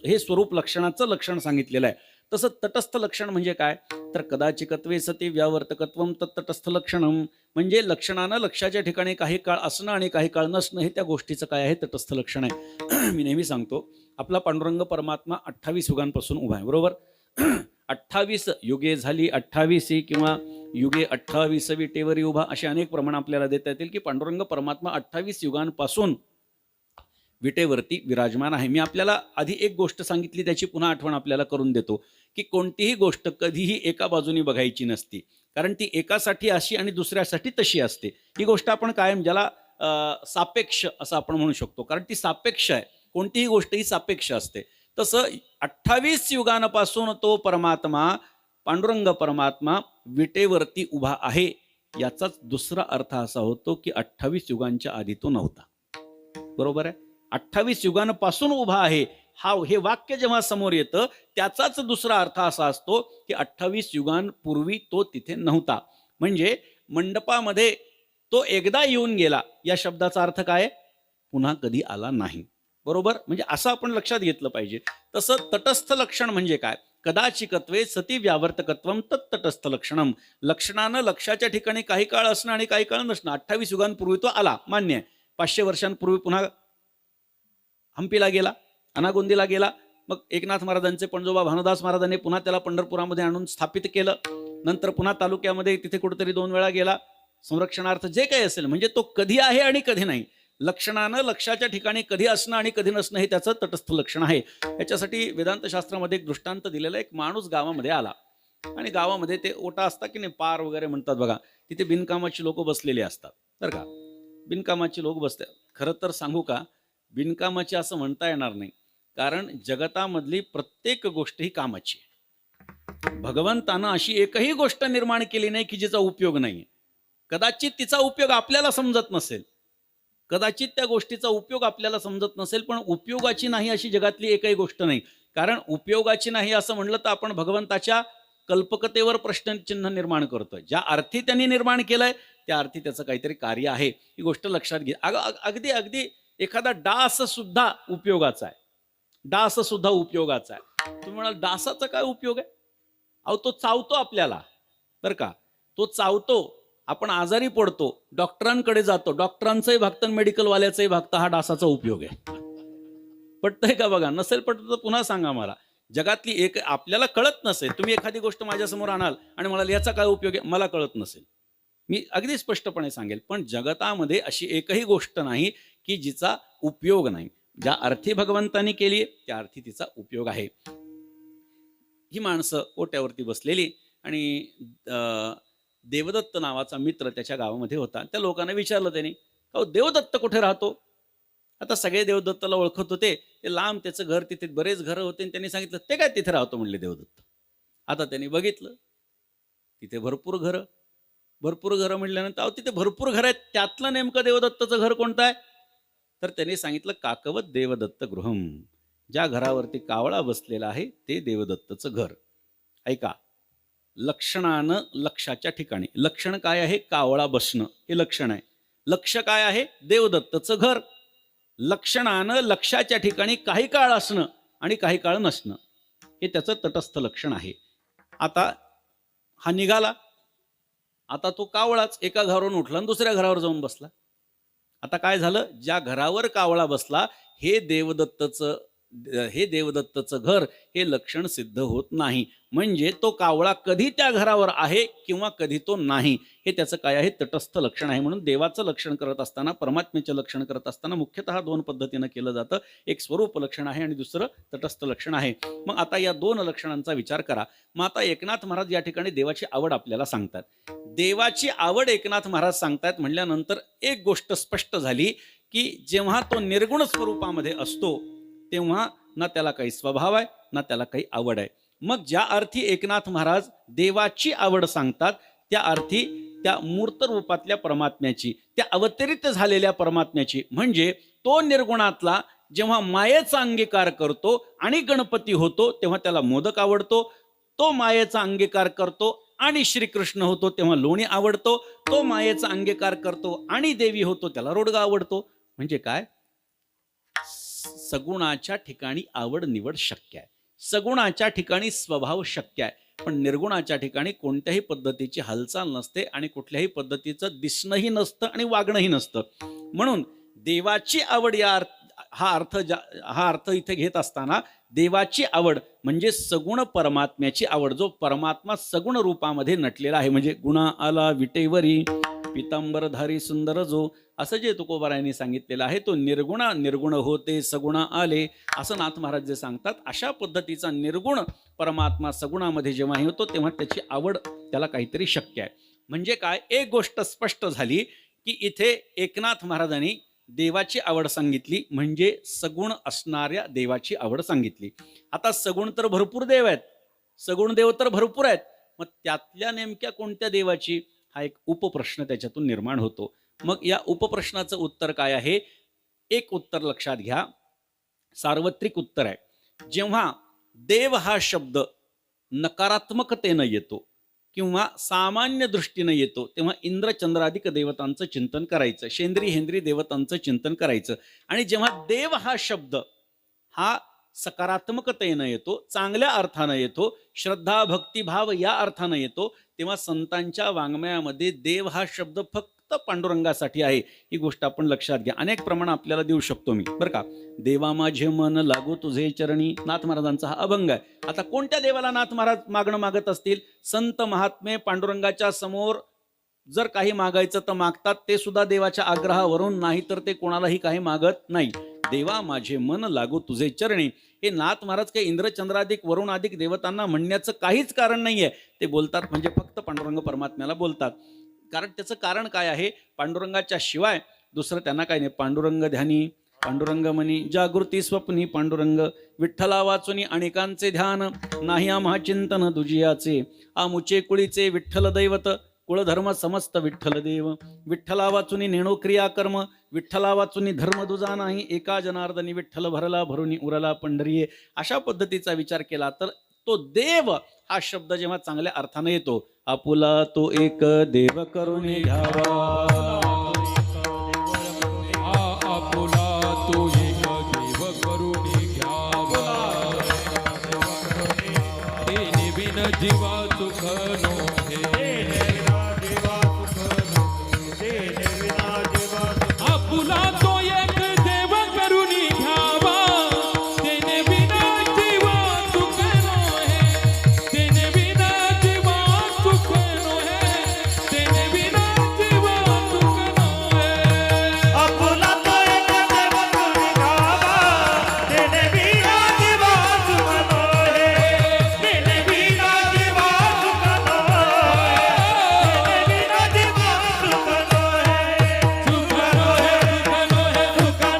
A: हे स्वरूप लक्षणाचं लक्षण सांगितलेलं आहे. तसं तटस्थ लक्षण म्हणजे काय, तर कदाचिकत्वे सती व्यावर्तकत्वम तत्तटस्थ लक्षणम म्हणजे लक्षणानं लक्षाच्या ठिकाणी काही काळ असणं आणि काही काळ नसणं, हे त्या गोष्टीचं काय आहे, तटस्थ लक्षण आहे. मी नेहमी सांगतो, आपला पांडुरंग परमात्मा 28 युगांपासून उभा आहे, बरोबर. 28 युगे झाली 28 किंवा युगे 28 विटेवरी उभा, असे अनेक प्रमाण आपल्याला देता येतील की पांडुरंग परमात्मा 28 युगांपासून विटेवरती विराजमान आहे. मी आपल्याला आधी एक गोष्ट सांगितली, त्याची पुन्हा आठवण आपल्याला करून देतो की कोणतीही गोष्ट कधीही एका बाजूनी बघायची नसती, कारण ती एकासाठी अशी आणि दुसऱ्यासाठी तशी असते. ही गोष्ट आपण कायम ज्याला सापेक्ष असं आपण म्हणू शकतो, कारण ती सापेक्ष आहे. कोणतीही गोष्ट ही सापेक्ष असते. तसं 28 युगांपासून तो परमात्मा, पांडुरंग परमात्मा विटेवरती उभा आहे. याचाच दुसरा अर्थ असा होतो की 28 युगांच्या आधी तो नव्हता. बरोबर आहे. 28 युगांपासून उभा आहे, हे वाक्य जेव्हा समोर येतं त्याचाच दुसरा अर्थ असा असतो की 28 युगांपूर्वी तो तिथे नव्हता. म्हणजे मंडपामध्ये तो एकदा येऊन गेला, या शब्दाचा अर्थ काय? पुन्हा कधी आला नाही. बरोबर. म्हणजे असं आपण लक्षात घेतलं पाहिजे. तसं तटस्थ लक्षण म्हणजे काय? कदाचिकत्वे सती व्यावर्तकत्वम तत्तटस्थ लक्षणम. लक्षणानं लक्षाच्या ठिकाणी काही काळ असणं आणि काही काळ नसणं. 28 युगांपूर्वी तो आला, मान्य आहे. 500 वर्षांपूर्वी पुन्हा हम्पीला गेला, अनागोंदीला गेला. मग एकनाथ महाराजांचे पणजोबा भानुदास महाराजांनी पुन्हा त्याला पंढरपुरामध्ये आणून स्थापित केलं. नंतर पुन्हा तालुक्यामध्ये तिथे कुठेतरी 2 वेळा गेला संरक्षणार्थ, जे काही असेल. म्हणजे तो कधी आहे आणि कधी नाही. लक्षणानं लक्षाच्या ठिकाणी कधी असणं आणि कधी नसणं हे त्याचं तटस्थ लक्षण आहे. याच्यासाठी वेदांत शास्त्रामध्ये एक दृष्टांत दिलेला. एक माणूस गावामध्ये आला आणि गावामध्ये ते ओटा असतात की नाही, पार वगैरे म्हणतात बघा, तिथे बिनकामाची लोक बसलेली असतात. बरं का, बिनकामाची लोक बसतात. खरं तर सांगू का, बिनकामाची असं म्हणता येणार नाही, कारण जगतामधली प्रत्येक गोष्ट ही कामाची आहे. भगवंतानं अशी एकही गोष्ट निर्माण केली नाही की जिचा उपयोग नाही. कदाचित तिचा उपयोग आपल्याला समजत नसेल, कदाचित त्या गोष्टीचा उपयोग आपल्याला समजत नसेल, पण उपयोगाची नाही अशी जगातली एकही गोष्ट नाही. कारण उपयोगाची नाही असं म्हणलं तर आपण भगवंताच्या कल्पकतेवर प्रश्नचिन्ह निर्माण करतोय. ज्या अर्थी त्यांनी निर्माण केलंय त्या अर्थी त्याचं काहीतरी कार्य आहे, ही गोष्ट लक्षात घे. अगदी अगदी एखादा डास सुद्धा उपयोगाचा आहे. डास सुद्धा उपयोगाचा आहे. तुम्ही म्हणाल डासाचा काय उपयोग आहे? अहो, तो चावतो आपल्याला, बरं का, तो चावतो. आपण आजारी पडतो, डॉक्टरांकडे जातो, डॉक्टरांचंही भागतं, मेडिकलवाल्याचंही भागतं. हा डासाचा उपयोग आहे. पटतंय का बघा? नसेल पटत तर पुन्हा सांगा मला. जगातली एक आपल्याला कळत नसेल, तुम्ही एखादी गोष्ट माझ्यासमोर आणाल आणि म्हणाल याचा काय उपयोग आहे, मला कळत नसेल, मी अगदी स्पष्टपणे सांगेल. पण जगतामध्ये अशी एकही गोष्ट नाही की जिचा उपयोग नाही. ज्या अर्थी भगवंतानी केली त्या अर्थी तिचा उपयोग आहे. ही माणसं ओट्यावरती बसलेली आणि देवदत्त नावाचा मित्र त्याच्या गावामध्ये होता. त्या लोकांना विचारलं त्यांनी, अहो देवदत्त कुठे राहतो? आता सगळे देवदत्ताला ओळखत होते. ते लांब त्याचं घर, तिथे बरेच घरं होते, आणि त्यांनी सांगितलं ते काय तिथे राहतो म्हणले देवदत्त. आता त्यांनी बघितलं तिथे भरपूर घरं म्हटल्यानंतर, अहो तिथे भरपूर घरं आहेत, त्यातलं नेमकं देवदत्ताचं घर कोणतं आहे? तर त्यांनी सांगितलं काकवत देवदत्त गृहम. ज्या घरावरती कावळा बसलेला आहे ते देवदत्तचं घर. ऐका, लक्षणानं लक्षाच्या ठिकाणी. लक्षण काय आहे? कावळा बसणं हे लक्षण आहे. लक्ष काय आहे? देवदत्तचं घर. लक्षणानं लक्षाच्या ठिकाणी काही काळ असणं आणि काही काळ नसणं हे त्याचं तटस्थ लक्षण आहे. आता हा निघाला, आता तो कावळाच एका घरावरून उठला आणि दुसऱ्या घरावर जाऊन बसला. आता काय झालं? ज्या घरावर कावळा बसला हे देवदत्तचं घर हे लक्षण सिद्ध होत नाही. म्हणजे तो कावळा कधी त्या घरावर आहे किंवा कधी तो नाही, हे त्याचं काय आहे? तटस्थ लक्षण आहे. म्हणून देवाचं लक्षण करत असताना, परमात्म्याचं लक्षण करत असताना मुख्यतः 2 पद्धतीनं केलं जातं. एक स्वरूप लक्षण आहे आणि दुसरं तटस्थ लक्षण आहे. मग आता या 2 लक्षणांचा विचार करा. मग आता एकनाथ महाराज या ठिकाणी देवाची आवड आपल्याला सांगतात. देवाची आवड एकनाथ महाराज सांगतात म्हटल्यानंतर एक गोष्ट स्पष्ट झाली की जेव्हा तो निर्गुण स्वरूपामध्ये असतो तेव्हा ना त्याला काही स्वभाव आहे ना त्याला काही आवड आहे. मग ज्या अर्थी एकनाथ महाराज देवाची आवड सांगतात त्या अर्थी त्या मूर्त रूपातल्या परमात्म्याची, त्या अवतरित झालेल्या परमात्म्याची, म्हणजे तो निर्गुणातला जेव्हा मायेचा अंगीकार करतो आणि गणपती होतो तेव्हा त्याला मोदक आवडतो. तो मायेचा अंगीकार करतो आणि श्रीकृष्ण होतो तेव्हा लोणी आवडतो. तो मायेचा अंगीकार करतो आणि देवी होतो त्याला रोडगा आवडतो. म्हणजे काय? सगुणाच्या ठिकाणी आवड निवड शक्य आहे, सगुणाच्या ठिकाणी स्वभाव शक्य आहे, पण निर्गुणाच्या ठिकाणी कोणत्याही पद्धतीची हालचाल नसते आणि कुठल्याही पद्धतीचं दिसणंही नसतं आणि वागणंही नसतं. म्हणून देवाची आवड हा अर्थ इथे घेत असताना देवाची आवड म्हणजे सगुण परमात्म्याची आवड, जो परमात्मा सगुण रूपामध्ये नटलेला आहे. म्हणजे गुणा आला विटेवरी पितांबरधारी सुंदर जो, असं जे तुकोबारायांनी सांगितलेलं आहे, तो निर्गुण होते सगुणा आले, असं नाथ महाराज जे सांगतात. अशा पद्धतीचा निर्गुण परमात्मा सगुणामध्ये जेव्हा होतो तेव्हा त्याची आवड त्याला काहीतरी शक्य आहे. म्हणजे काय, एक गोष्ट स्पष्ट झाली की इथे एकनाथ महाराजांनी देवाची आवड सांगितली, म्हणजे सगुण असणाऱ्या देवाची आवड सांगितली. आता सगुण तर भरपूर देव आहेत, सगुण देव तर भरपूर आहेत, मग त्यातल्या नेमक्या कोणत्या देवाची, हा एक उपप्रश्न त्याच्यातून निर्माण होतो. मग या उपप्रश्नाचं उत्तर काय आहे, एक उत्तर लक्षात घ्या, सार्वत्रिक उत्तर आहे. जेव्हा देव हा शब्द नकारात्मकतेनं येतो किंवा सामान्य दृष्टीनं येतो, तेव्हा इंद्र चंद्राधिक देवतांचं चिंतन करायचं, शेंद्री हेंद्री देवतांचं चिंतन करायचं. आणि जेव्हा देव हा शब्द हा सकारात्मकतेनं येतो, चांगल्या अर्थानं येतो, श्रद्धा भक्तिभाव या अर्थानं येतो, तेव्हा संतांच्या वाङ्मयामध्ये देव हा शब्द फक्त पांडुरंगासाठी आहे, ही गोष्ट आपण लक्षात घ्या. अनेक प्रमाण आपल्याला देऊ शकतो मी, बरं का. देवा माझे मन लागू तुझे चरणी, नाथ महाराजांचा हा अभंग आहे. आता कोणत्या देवाला नाथ महाराज मागणं मागत असतील, संत महात्मे पांडुरंगाच्या समोर जर काही मागायचं तर मागतात, ते सुद्धा देवाच्या आग्रहावरून, नाही तर ते कोणालाही काही मागत नाही. देवा माझे मन लागू तुझे चरणी, हे नाथ महाराज काही इंद्रचंद्राधिक वरुणाधिक देवतांना म्हणण्याचं काहीच कारण नाहीये. ते बोलतात म्हणजे फक्त पांडुरंग परमात्म्याला बोलतात. कारण त्याचं कारण काय आहे, पांडुरंगाच्या शिवाय दुसरं त्यांना काय नाही. पांडुरंग ध्यानी पांडुरंग मनी, जागृती स्वप्नी पांडुरंग, विठ्ठला वाचुनी अनेकांचे ध्यान, नाही आम्हा चिंतन दुजियाचे, आमुचे कुळीचे विठ्ठल दैवत, कुळधर्म समस्त विठ्ठल देव, विठ्ठला वाचुनी नेणो क्रिया कर्म, विठ्ठला वाचुनी धर्म दुजा नाही, एका जनार्दनी विठ्ठल भरला भरुनी उरला पंढरीये. अशा पद्धतीचा विचार केला तर तो देव हा शब्द जेव्हा चांगल्या अर्थाने येतो, आपुला तो एक देव करून घ्यावा,
B: आपुला तो एक देव करून घ्यावा, तेने बिन जीवा सुख नोहे, आपुला तो एक देव करून घ्यावा, तेने बिना जीवा सुख नोहे, तेने बिना जीवा सुख नोहे, तेने बिना जीवा सुख नोहे.
C: आपुला तो एक देव करून घ्यावा, तेने बिना जीवा सुख नोहे, तेने बिना जीवा सुख नोहे, तेने बिना जीवा सुख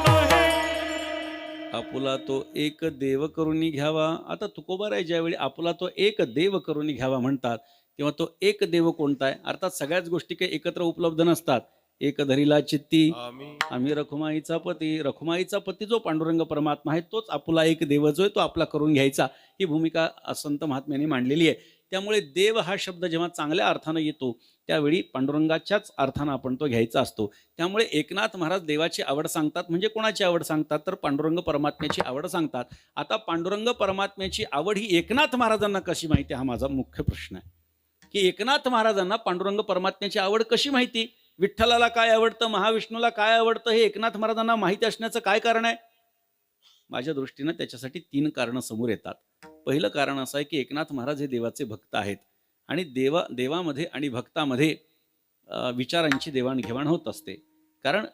C: नोहे.
A: आपुला तो एक देव करून घ्यावा. आता तुकोबाराय ज्यावेळी आपुला तो एक देव करून घ्यावा म्हणतात, तेव्हा तो एक देव कोणता आहे. अर्थात सगळ्याच गोष्टी काही एकत्र उपलब्ध नसतात. एक धरिला चित्ती आम्ही रखुमाईचा पती, रखुमाईचा पती जो पांडुरंग परमात्मा आहे, तोच आपुला एक देव जो आहे तो आपला करून घ्यायचा, ही भूमिका संत महात्म्यांनी मांडलेली आहे. त्यामुळे देव हा शब्द जेव्हा चांगल्या अर्थानं येतो त्यावेळी पांडुरंगाच्याच अर्थानं आपण तो घ्यायचा असतो. त्यामुळे एकनाथ महाराज देवाची आवड सांगतात, म्हणजे कोणाची आवड सांगतात, तर पांडुरंग परमात्म्याची आवड सांगतात. आता पांडुरंग परमात्म्याची आवड ही एकनाथ महाराजांना कशी माहिती, हा माझा मुख्य प्रश्न आहे. की एकनाथ महाराजांना पांडुरंग परमात्म्याची आवड कशी माहिती, विठ्ठलाला काय आवडतं, महाविष्णूला काय आवडतं, हे एकनाथ महाराजांना माहिती असण्याचं काय कारण आहे. माझ्या दृष्टीनं त्याच्यासाठी 3 कारणं समोर येतात. पहिलं कारण असं आहे की एकनाथ महाराज हे देवाचे भक्त आहेत आणि देवामध्ये आणि भक्तामध्ये विचारांची देवाणघेवाण होत असते. कारण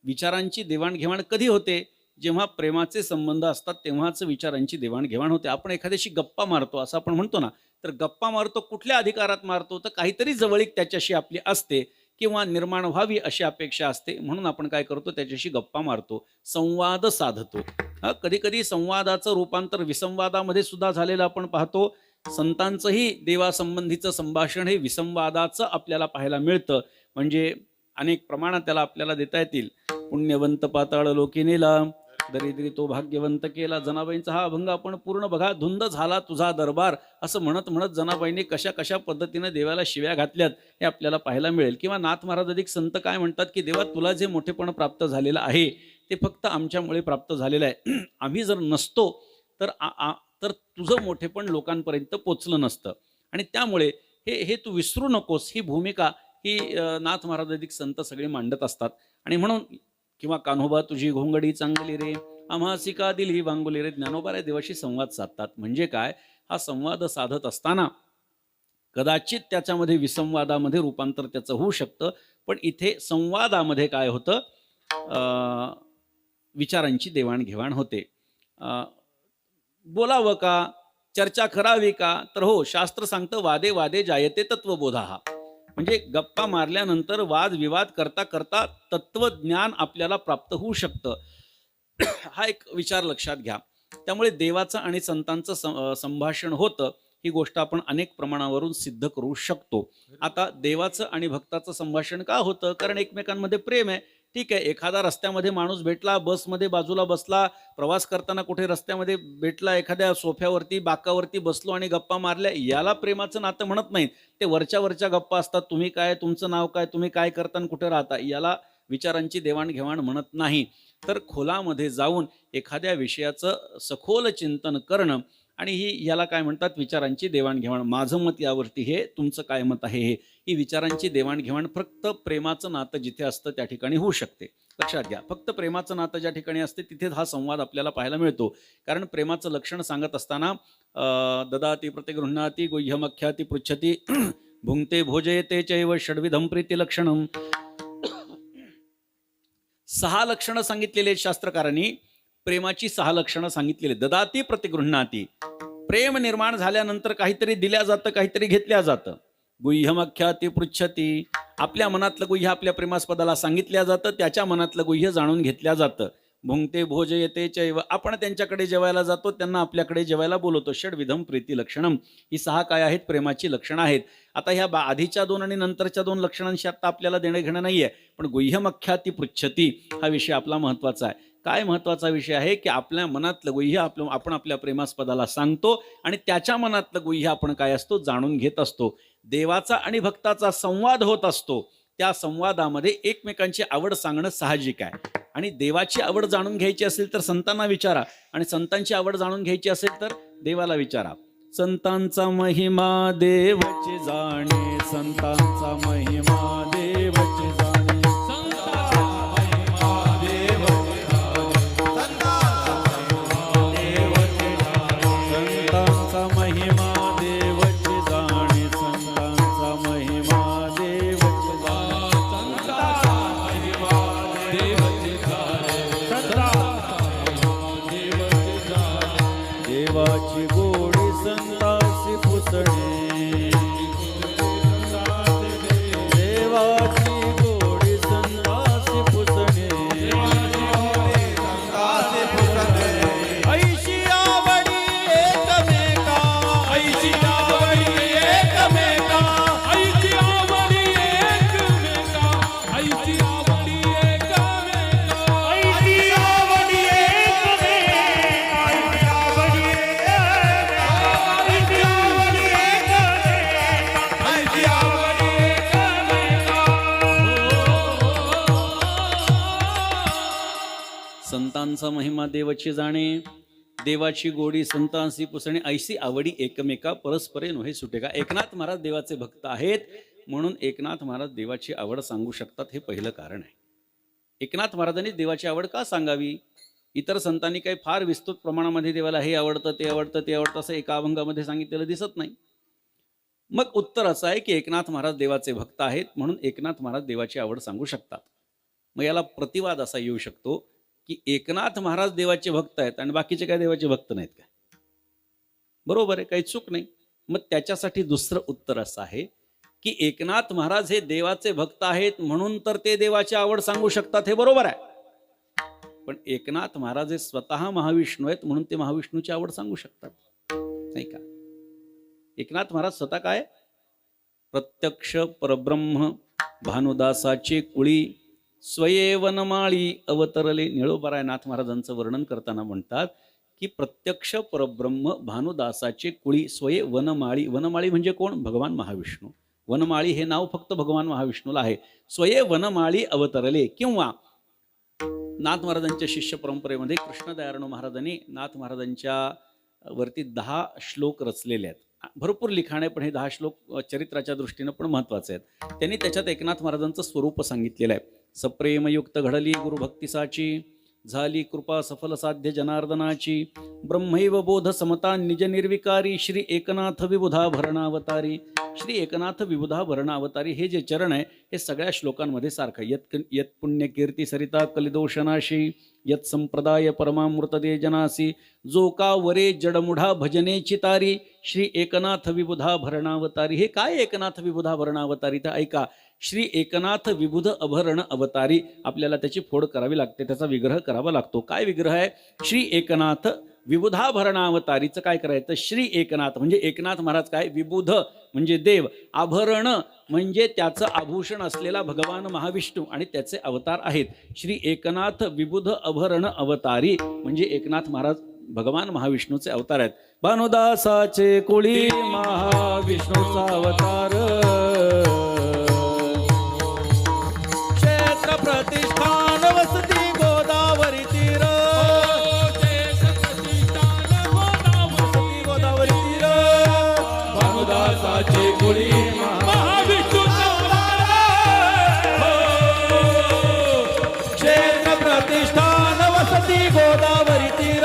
A: विचारांची देवाणघेवाण कधी होते, जेव्हा प्रेमाचे संबंध असतात तेव्हाच विचारांची देवाणघेवाण होते. आपण एखाद्याशी गप्पा मारतो असं आपण म्हणतो ना, तर गप्पा मारतो कुठल्या अधिकारात मारतो, तर काहीतरी जवळीक त्याच्याशी आपली असते किंवा निर्माण व्हावी अशी अपेक्षा असते, म्हणून आपण काय करतो, त्याच्याशी गप्पा मारतो, संवाद साधतो. कधी कधी संवादाचं रूपांतर विसंवादामध्ये सुद्धा झालेलं आपण पाहतो. संतांचंही देवासंबंधीचं संभाषण हे विसंवादाचं आपल्याला पाहायला मिळतं. म्हणजे अनेक प्रमाणात त्याला आपल्याला देता येतील. पुण्यवंत पाताळ लोकी नेला, दरिद्री तो भाग्यवंत केला. जनाबाईंचा हा अभंग आपण पूर्ण बघा. धुंद झाला तुझा दरबार, असं म्हणत म्हणत जनाबाईंनी कशा कशा पद्धतीनं देवाला शिव्या घातल्यात हे आपल्याला पाहायला मिळेल. किंवा नाथ महाराज अधिक संत काय म्हणतात की देवा तुला जे मोठेपण प्राप्त झालेलं आहे ते फक्त आमच्यामुळे प्राप्त झालेलं आहे. आम्ही जर नसतो तर तुझं मोठेपण लोकांपर्यंत पोचलं नसतं. आणि त्यामुळे हे तू विसरू नकोस, ही भूमिका ही नाथ महाराज अधिक संत सगळे मांडत असतात. आणि म्हणून किंवा कान्होबा तुझी घोंगडी चांगली रे, आम्हासी का दिली वांगुली रे, ज्ञानोबा देवाशी संवाद साधतात. म्हणजे काय, हा संवाद साधत असताना कदाचित त्याच्यामध्ये विसंवादामध्ये रूपांतर त्याचं होऊ शकतं, पण इथे संवादामध्ये काय होतं, विचारांची देवाणघेवाण होते. बोलावं का, चर्चा करावी का, तर हो, शास्त्र सांगतं वादे वादे जायते तत्वबोधा. म्हणजे गप्पा मारल्यानंतर वादविवाद करता करता तत्वज्ञान आपल्याला प्राप्त होऊ शकतं. हा एक विचार लक्षात घ्या. त्यामुळे देवाचं आणि संतांचं संभाषण होतं, ही गोष्ट आपण अनेक प्रमाणावरून सिद्ध करू शकतो. आता देवाचं आणि भक्ताचं संभाषण का होतं? कारण एकमेकांमध्ये प्रेम आहे. ठीक आहे, एखादा रस्त्यामध्ये माणूस भेटला, बसमध्ये बाजूला बसला, प्रवास करताना कुठे रस्त्यामध्ये भेटला, एखाद्या सोफ्यावरती बाकावरती बसलो आणि गप्पा मारल्या, याला प्रेमाचं नातं म्हणत नाहीत. ते वरच्या वरच्या गप्पा असतात. तुम्ही काय, तुमचं नाव काय, तुम्ही काय करता आणि कुठे राहता, याला विचारांची देवाणघेवाण म्हणत नाही. तर खोलामध्ये जाऊन एखाद्या विषयाचं सखोल चिंतन करणं, आणि याला काय म्हणतात, विचारांची देवाणघेवाण. माझं मत यावरती हे, तुमचं काय मत आहे हे, ही विचारांची देवाणघेवाण फक्त प्रेमाचं नातं जिथे असतं त्या ठिकाणी होऊ शकते. लक्षात घ्या, फक्त प्रेमाचं नातं ज्या ठिकाणी असते तिथे हा संवाद आपल्याला पाहायला मिळतो. कारण प्रेमाचं लक्षण सांगत असताना ददाती प्रतिगृह्णाती गुह्यमख्याती पृच्छती भुंक्ते भोजयते चैव षड्विधम प्रीती लक्षणम. 6 लक्षणं सांगितलेली आहेत शास्त्रकारांनी. प्रेमाची 6 लक्षणं सांगितलेली. ददाती प्रतिगृह्णाती, प्रेम निर्माण झाल्यानंतर काहीतरी दिल्या जातं, काहीतरी घेतल्या जातं. गुह्यमख्याती पृच्छती, आपल्या मनातलं गुह्य आपल्या प्रेमास्पदाला सांगितल्या जातं, त्याच्या मनातलं गुह्य जाणून घेतल्या जातं. भुंक्ते भोजयते चैव, आपण त्यांच्याकडे जेवायला जातो, त्यांना आपल्याकडे जेवायला बोलवतो. षड्विधम प्रीती लक्षणम, ही 6 काय आहेत, प्रेमाची लक्षणं आहेत. आता ह्या आधीच्या 2 आणि नंतरच्या 2 लक्षणांशी आता आपल्याला देणं घेणं नाहीये, पण गुह्यमख्याती पृच्छती हा विषय आपला महत्वाचा आहे. काय महत्वाचा विषय आहे की आपल्या मनातलं गुह्य आपण आपल्या प्रेमास्पदाला सांगतो आणि त्याच्या मनातलं गुह्य आपण काय असतो, जाणून घेत असतो. देवाचा आणि भक्ताचा संवाद होत असतो. त्या संवादामध्ये एकमेकांची आवड सांगणं साहजिक आहे. आणि देवाची आवड जाणून घ्यायची असेल तर संतांना विचारा, आणि संतांची आवड जाणून घ्यायची असेल तर देवाला विचारा. संतांचा महिमा देवाचे जाणे, संतांचा महिमा देवाचे जाणे. देवाची गोडी संतासी पुसणे, देवाची गोडी संतासी पुसणे. ऐशी आवडी एकमेका, ऐशी आवडी एकमेका,
B: आईची आवडी एकमेका, आईची आवडी एकमेका.
C: ऐशी आवडी एकमेका, ऐशी आवडी एकमेका, ऐशी आवडी एकमेका, ऐशी आवडी एकमेका.
A: संतांचा महिमा देवाची जाणे, देवाची गोडी संतांसी पुसणे. ऐसी आवडी एकमेका, परस्परे नोहे सुटेका. एकनाथ महाराज देवाचे भक्त आहेत, म्हणून एकनाथ महाराज देवाची आवड सांगू शकतात, हे पहिलं कारण आहे. एकनाथ महाराजांनी देवाची आवड का सांगावी? इतर संतांनी काही फार विस्तृत प्रमाणामध्ये देवाला हे आवडतं, ते आवडतं, ते आवडतं असं एका अभंगामध्ये सांगितलेलं दिसत नाही. मग उत्तर असं आहे की एकनाथ महाराज देवाचे भक्त आहेत, म्हणून एकनाथ महाराज देवाची आवड सांगू शकतात. मग याला प्रतिवाद असा येऊ शकतो की एकनाथ महाराज देवाचे भक्त आहेत आणि बाकीचे काय देवाचे भक्त नाहीत काय? बरोबर आहे, काही चूक नाही. मग त्याच्यासाठी दुसरं उत्तर असं आहे की एकनाथ महाराज हे देवाचे भक्त आहेत म्हणून तर ते देवाची आवड सांगू शकतात, हे बरोबर आहे. पण एकनाथ महाराज हे स्वतः महाविष्णू आहेत म्हणून ते महाविष्णूची आवड सांगू शकतात, नाही का? एकनाथ महाराज स्वतः काय, प्रत्यक्ष परब्रह्म भानुदासाचे कुळी स्वये वनमाळी अवतरले. निळोबारायनाथ महाराजांचं वर्णन करताना म्हणतात की प्रत्यक्ष परब्रह्म भानुदासाचे कुळी स्वये वनमाळी. वनमाळी म्हणजे कोण? भगवान महाविष्णू. वनमाळी हे नाव फक्त भगवान महाविष्णूला आहे. स्वये वनमाळी अवतरले. किंवा नाथ महाराजांच्या शिष्य परंपरेमध्ये कृष्णदयाळू महाराजांनी नाथ महाराजांच्या वरती 10 श्लोक रचलेले आहेत. भरपूर लिखाण आहे, पण हे 10 श्लोक चरित्राच्या दृष्टीनं पण महत्वाचे आहेत. त्यांनी त्याच्यात एकनाथ महाराजांचं स्वरूप सांगितलेलं आहे. सप्रेमयुक्त घडली गुरुभक्तिसाची, झाली कृपा सफल साध्य जनार्दनाची. ब्रह्मैव बोध समता निज निर्विकारी, श्री एकनाथ विबुधा भरणावतारी. श्री एकनाथ विबुधा भरण अवतारी हे जे चरण आहे हे सगळ्या श्लोकांमध्ये सारखं यत पुण्य कीर्ती सरिता कलिदोषनाशी यत संप्रदाय परमामृत दे जनासी जो का वरे जडमुढा भजने चितारी श्री एकनाथ विबुधा भरणावतारी. हे काय एकनाथ विबुधा भरणावतारी तर ऐका. श्री एकनाथ विबुध अभरण अवतारी. आपल्याला त्याची फोड करावी लागते, त्याचा विग्रह करावा लागतो. काय विग्रह आहे? श्री एकनाथ विबुधा भरणावतारीचं काय करायचं? श्री एकनाथ म्हणजे एकनाथ महाराज काय? विबुध म्हणजे देव, आभरण म्हणजे त्याचं आभूषण असलेला भगवान महाविष्णू आणि त्याचे अवतार आहेत. श्री एकनाथ विबुध अभरण अवतारी म्हणजे एकनाथ महाराज भगवान महाविष्णूचे अवतार आहेत. भानुदासाचे कुळी महाविष्णूचा अवतार, क्षेत्र प्रतिष्ठान वसती गोदावरी तीर, गोदावरी तीर, भानुदासाचे कुळी
B: महाविष्णूचा
A: क्षेत्र प्रतिष्ठान वसती गोदावरी तीर,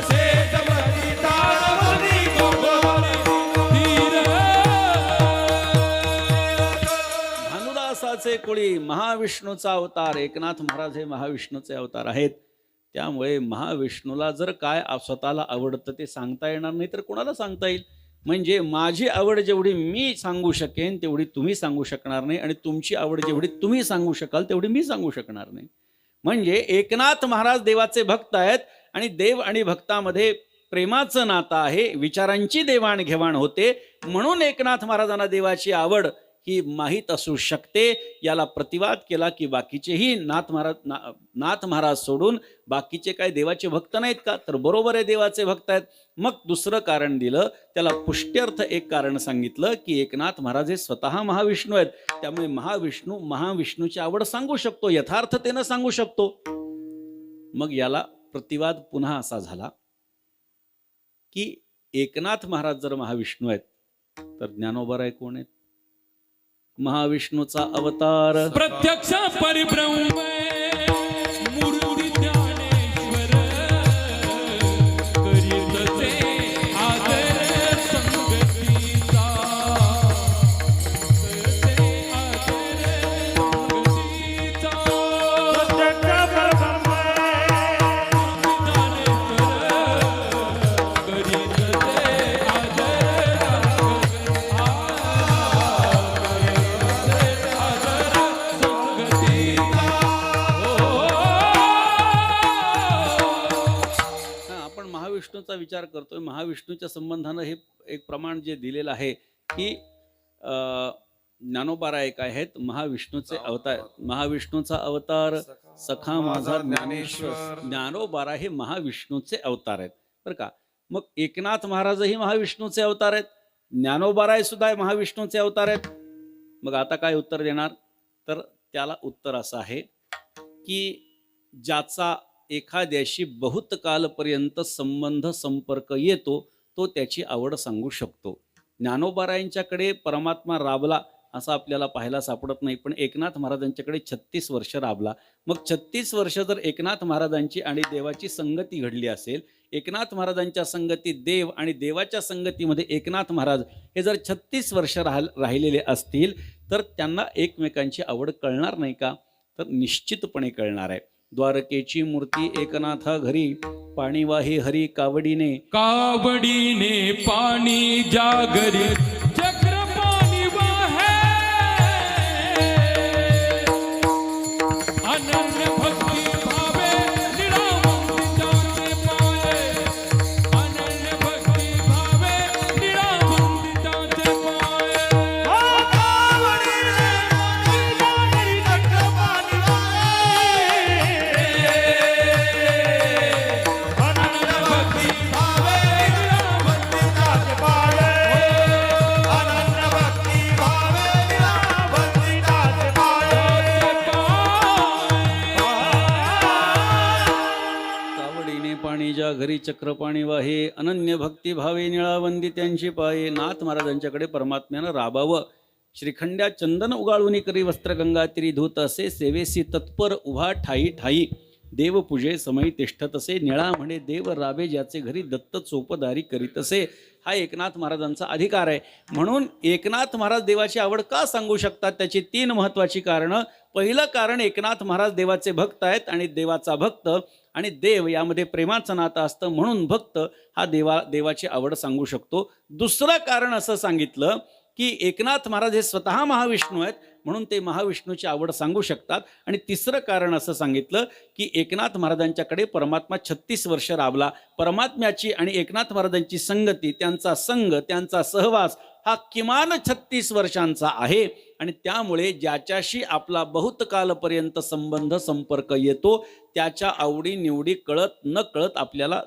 B: शेष प्रतिष्ठानवती गोदावरी तीर.
A: भानुदासाचे कुळी महाविष्णूचा अवतार. एकनाथ महाराज हे महाविष्णूचे अवतार आहेत. त्यामुळे महाविष्णूला जर काय स्वतःला आवडतं ते सांगता येणार नाही तर कोणाला सांगता येईल? म्हणजे माझी आवड जेवढी मी सांगू शकेन तेवढी तुम्ही सांगू शकणार नाही, आणि तुमची आवड जेवढी तुम्ही सांगू शकाल तेवढी मी सांगू शकणार नाही. म्हणजे एकनाथ महाराज देवाचे भक्त आहेत आणि देव आणि भक्तामध्ये प्रेमाचं नातं आहे, विचारांची देवाणघेवाण होते. म्हणून एकनाथ महाराजांना देवाची आवड ही माहीत असू शकते. याला प्रतिवाद केला की बाकीचेही नाथ महाराज सोडून बाकीचे काय देवाचे भक्त नाहीत का? तर बरोबर आहे, देवाचे भक्त आहेत. मग दुसरं कारण दिलं, त्याला पुष्ट्यर्थ एक कारण सांगितलं की एकनाथ महाराज हे स्वतः महाविष्णू आहेत. त्यामुळे महाविष्णूची आवड सांगू शकतो, यथार्थतेनं सांगू शकतो. मग याला प्रतिवाद पुन्हा असा झाला की एकनाथ महाराज जर महाविष्णू आहेत तर ज्ञानोबा कोण आहेत? महाविष्णूचा अवतार,
B: प्रत्यक्ष परिब्रह्म मूर्ती ज्ञानेश्वर, करीतसे आदर संगतीचा, करीतसे आदर संगतीचा.
A: महाविष्णूचा विचार करतोय. महाविष्णूच्या संबंधानं हे एक प्रमाण जे दिलेलं आहे की ज्ञानोबा काय आहेत? महाविष्णूचे अवतार. महाविष्णूचा अवतार सखा माझा ज्ञानेश्वर. ज्ञानोबा हे महाविष्णूचे अवतार आहेत बरं का. मग एकनाथ महाराजही महाविष्णूचे अवतार आहेत, ज्ञानोबा सुद्धा महाविष्णूचे अवतार आहेत. मग आता काय उत्तर देणार? तर त्याला उत्तर असं आहे की ज्याचा एखाद्याशी बहुत कालपर्यंत संबंध संपर्क येतो तो त्याची आवड सांगू शकतो. ज्ञानोबारायांच्याकडे परमात्मा राबला असं आपल्याला पाहायला सापडत नाही, पण एकनाथ महाराजांच्याकडे 36 वर्ष राबला. मग 36 वर्ष जर एकनाथ महाराजांची आणि देवाची संगती घडली असेल, एकनाथ महाराजांच्या संगतीत देव आणि देवाच्या संगतीमध्ये एकनाथ महाराज हे जर 36 वर्ष राहिलेले असतील तर त्यांना एकमेकांची आवड कळणार नाही का? तर निश्चितपणे कळणार आहे. द्वारकेची मूर्ती एकनाथा घरी, पाणी वाहे हरी कावडीने,
B: कावडीने पाणी जागरी, चक्र पाणी वाहे, अनन्य भक्ती भावे निरावंदिताचे पाये, अनन्य भक्ती भावे निरावंदिताचे पाये.
A: घरी चक्रपाणी वाहे, अनन्य भक्ती भावे निळावंदी त्यांची पाये. नाथ महाराजांच्याकडे परमात्म्यानं राबावं. श्रीखंड्या चंदन उगाळून करी वस्त्र गंगा तिरी धूत असे सेवेसी तत्पर उभा ठाई ठाई. देव पूजे समयी तिष्ठतसे, निळा म्हणे देव राबे ज्याचे घरी, दत्त चोपदारी करीतसे. हा एकनाथ महाराजांचा अधिकार आहे. म्हणून एकनाथ महाराज देवाची आवड का सांगू शकतात, त्याची 3 महत्त्वाची कारणं. पहिलं कारण, एकनाथ महाराज देवाचे भक्त आहेत आणि देवाचा भक्त आणि देव यामध्ये प्रेमाचं नातं असतं, म्हणून भक्त हा देवाची आवड सांगू शकतो. दुसरं कारण असं सांगितलं की एकनाथ महाराज हे स्वतः महाविष्णू आहेत, म्हणून ते महाविष्णूची आवड सांगू शकतात. आणि तिसरं कारण असं सांगितलं की एकनाथ महाराजांच्याकडे परमात्मा 36 वर्ष राबला. परमात्म्याची आणि एकनाथ महाराजांची संगती, त्यांचा संघ, त्यांचा सहवास हा किमान 36 वर्षांचा आहे. आणि त्यामुळे ज्याच्याशी आपला बहुतकालपर्यंत संबंध संपर्क येतो, त्याच्या आवडी निवडी कळत न कळत आपल्याला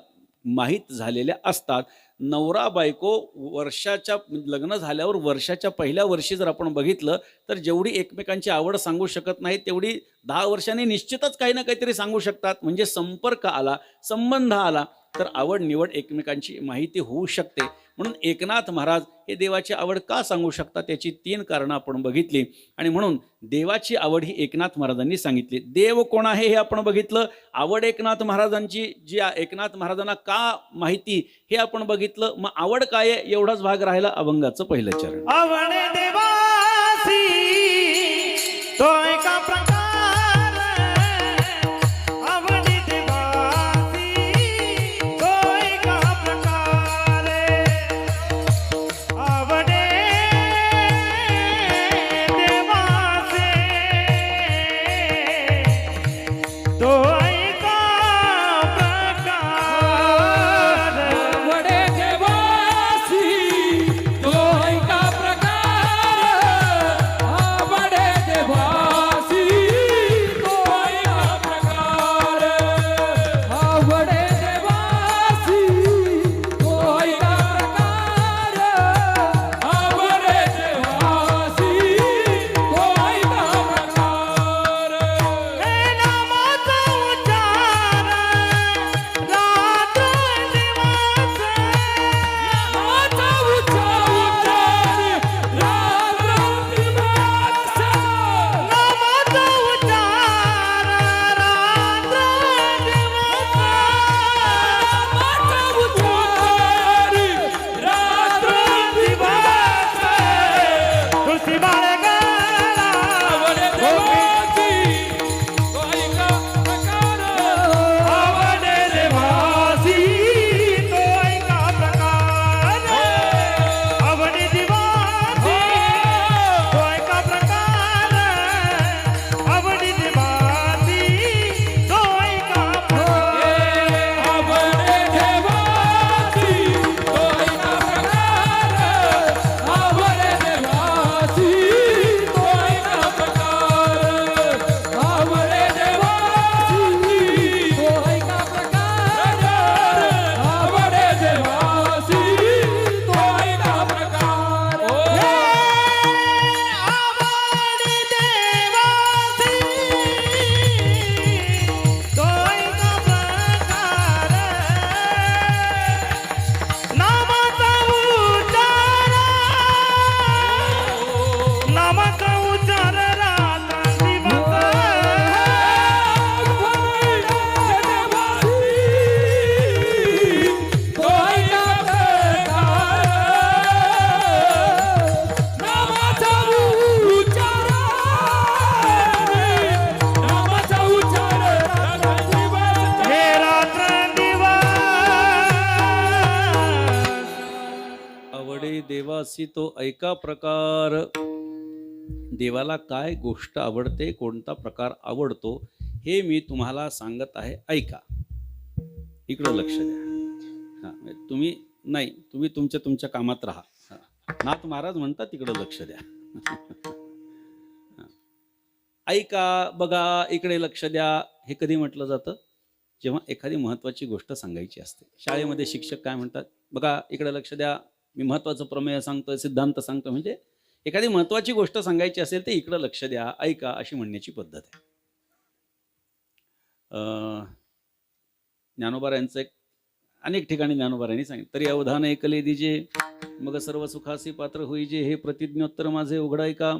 A: माहीत झालेल्या असतात. नवरा बायको वर्षाच्या लग्न झाल्यावर वर्षाच्या पहिल्या वर्षी जर आपण बघितलं तर जेवढी एकमेकांची आवड सांगू शकत नाही, तेवढी 10 वर्षांनी निश्चितच काही ना काहीतरी सांगू शकतात. म्हणजे संपर्क आला, संबंध आला तर आवड निवड एकमेकांची माहिती होऊ शकते. म्हणून एकनाथ महाराज हे देवाची आवड का सांगू शकतात, याची 3 कारणं आपण बघितली. आणि म्हणून देवाची आवड ही एकनाथ महाराजांनी सांगितली. देव कोण आहे हे आपण बघितलं. आवड एकनाथ महाराजांची, जी एकनाथ महाराजांना का माहिती हे आपण बघितलं. मग आवड काय आहे एवढाच भाग राहिला अभंगाचं पहिलं चरण.
C: आवड देवासी तो एका प्रकार, आवड देवासी तो एका प्रकार, आवडे देवासे तो एका प्रकार.
B: आवडे देवासी तो एका प्रकार, आवडे देवासी तो एका प्रकार, आवडे देवासी तो एका प्रकार, आवडे देवासी तो एका प्रकार.
C: हे नामाचा उच्चार रात्र दिवस,
B: नामाचा उच्चार रात्र दिवस,
C: नामाचा उच्चार रात्र दिवस,
B: नामाचा उच्चार रात्र दिवस,
C: तुळशी बाळगाला
B: आवडे देवाची तो एका प्रकार,
C: आवडे देवासी तो एका प्रकार, आवडे देवासी तो एका प्रकार, आवडे देवासी तो एका प्रकार.
B: आवडे देवाची तो एका प्रकार, आवडे देवासी तो एका प्रकार, आवडे देवासी तो एका प्रकार, आवडे देवासी तो एका प्रकार.
C: आवडे देवासी तो एका प्रकार, नामाचा उच्चार, नामाचा उच्चार रात्र दिवस, हे रात्र दिवस.
A: आवडे देवासी तो ऐका प्रकार. देवाला काय गोष्ट आवडते, कोणता प्रकार आवडतो हे मी तुम्हाला सांगत आहे, ऐका. इकडं लक्ष द्या. तुम्ही नाही, तुम्ही तुमच्या कामात राहा. नाथ महाराज म्हणतात तिकडं लक्ष द्या. ऐका, बघा, इकडे लक्ष द्या. हे कधी म्हटलं जातं, जेव्हा एखादी महत्त्वाची गोष्ट सांगायची असते. शाळेमध्ये शिक्षक काय म्हणतात, बघा इकडे लक्ष द्या, मी महत्त्वाचं प्रमेय सांगतोय, सिद्धांत सांगतो. म्हणजे एखादी महत्त्वाची गोष्ट सांगायची असेल तर इकडं लक्ष द्या, ऐका, अशी म्हणण्याची पद्धत आहे. ज्ञानोबारायांचं एक अनेक ठिकाणी ज्ञानोबारायांनी सांगितलं, तरी अवधान ऐकले दिजे, मग सर्व सुखासी पात्र होईजे, हे प्रतिज्ञोत्तर माझे उघडाय का.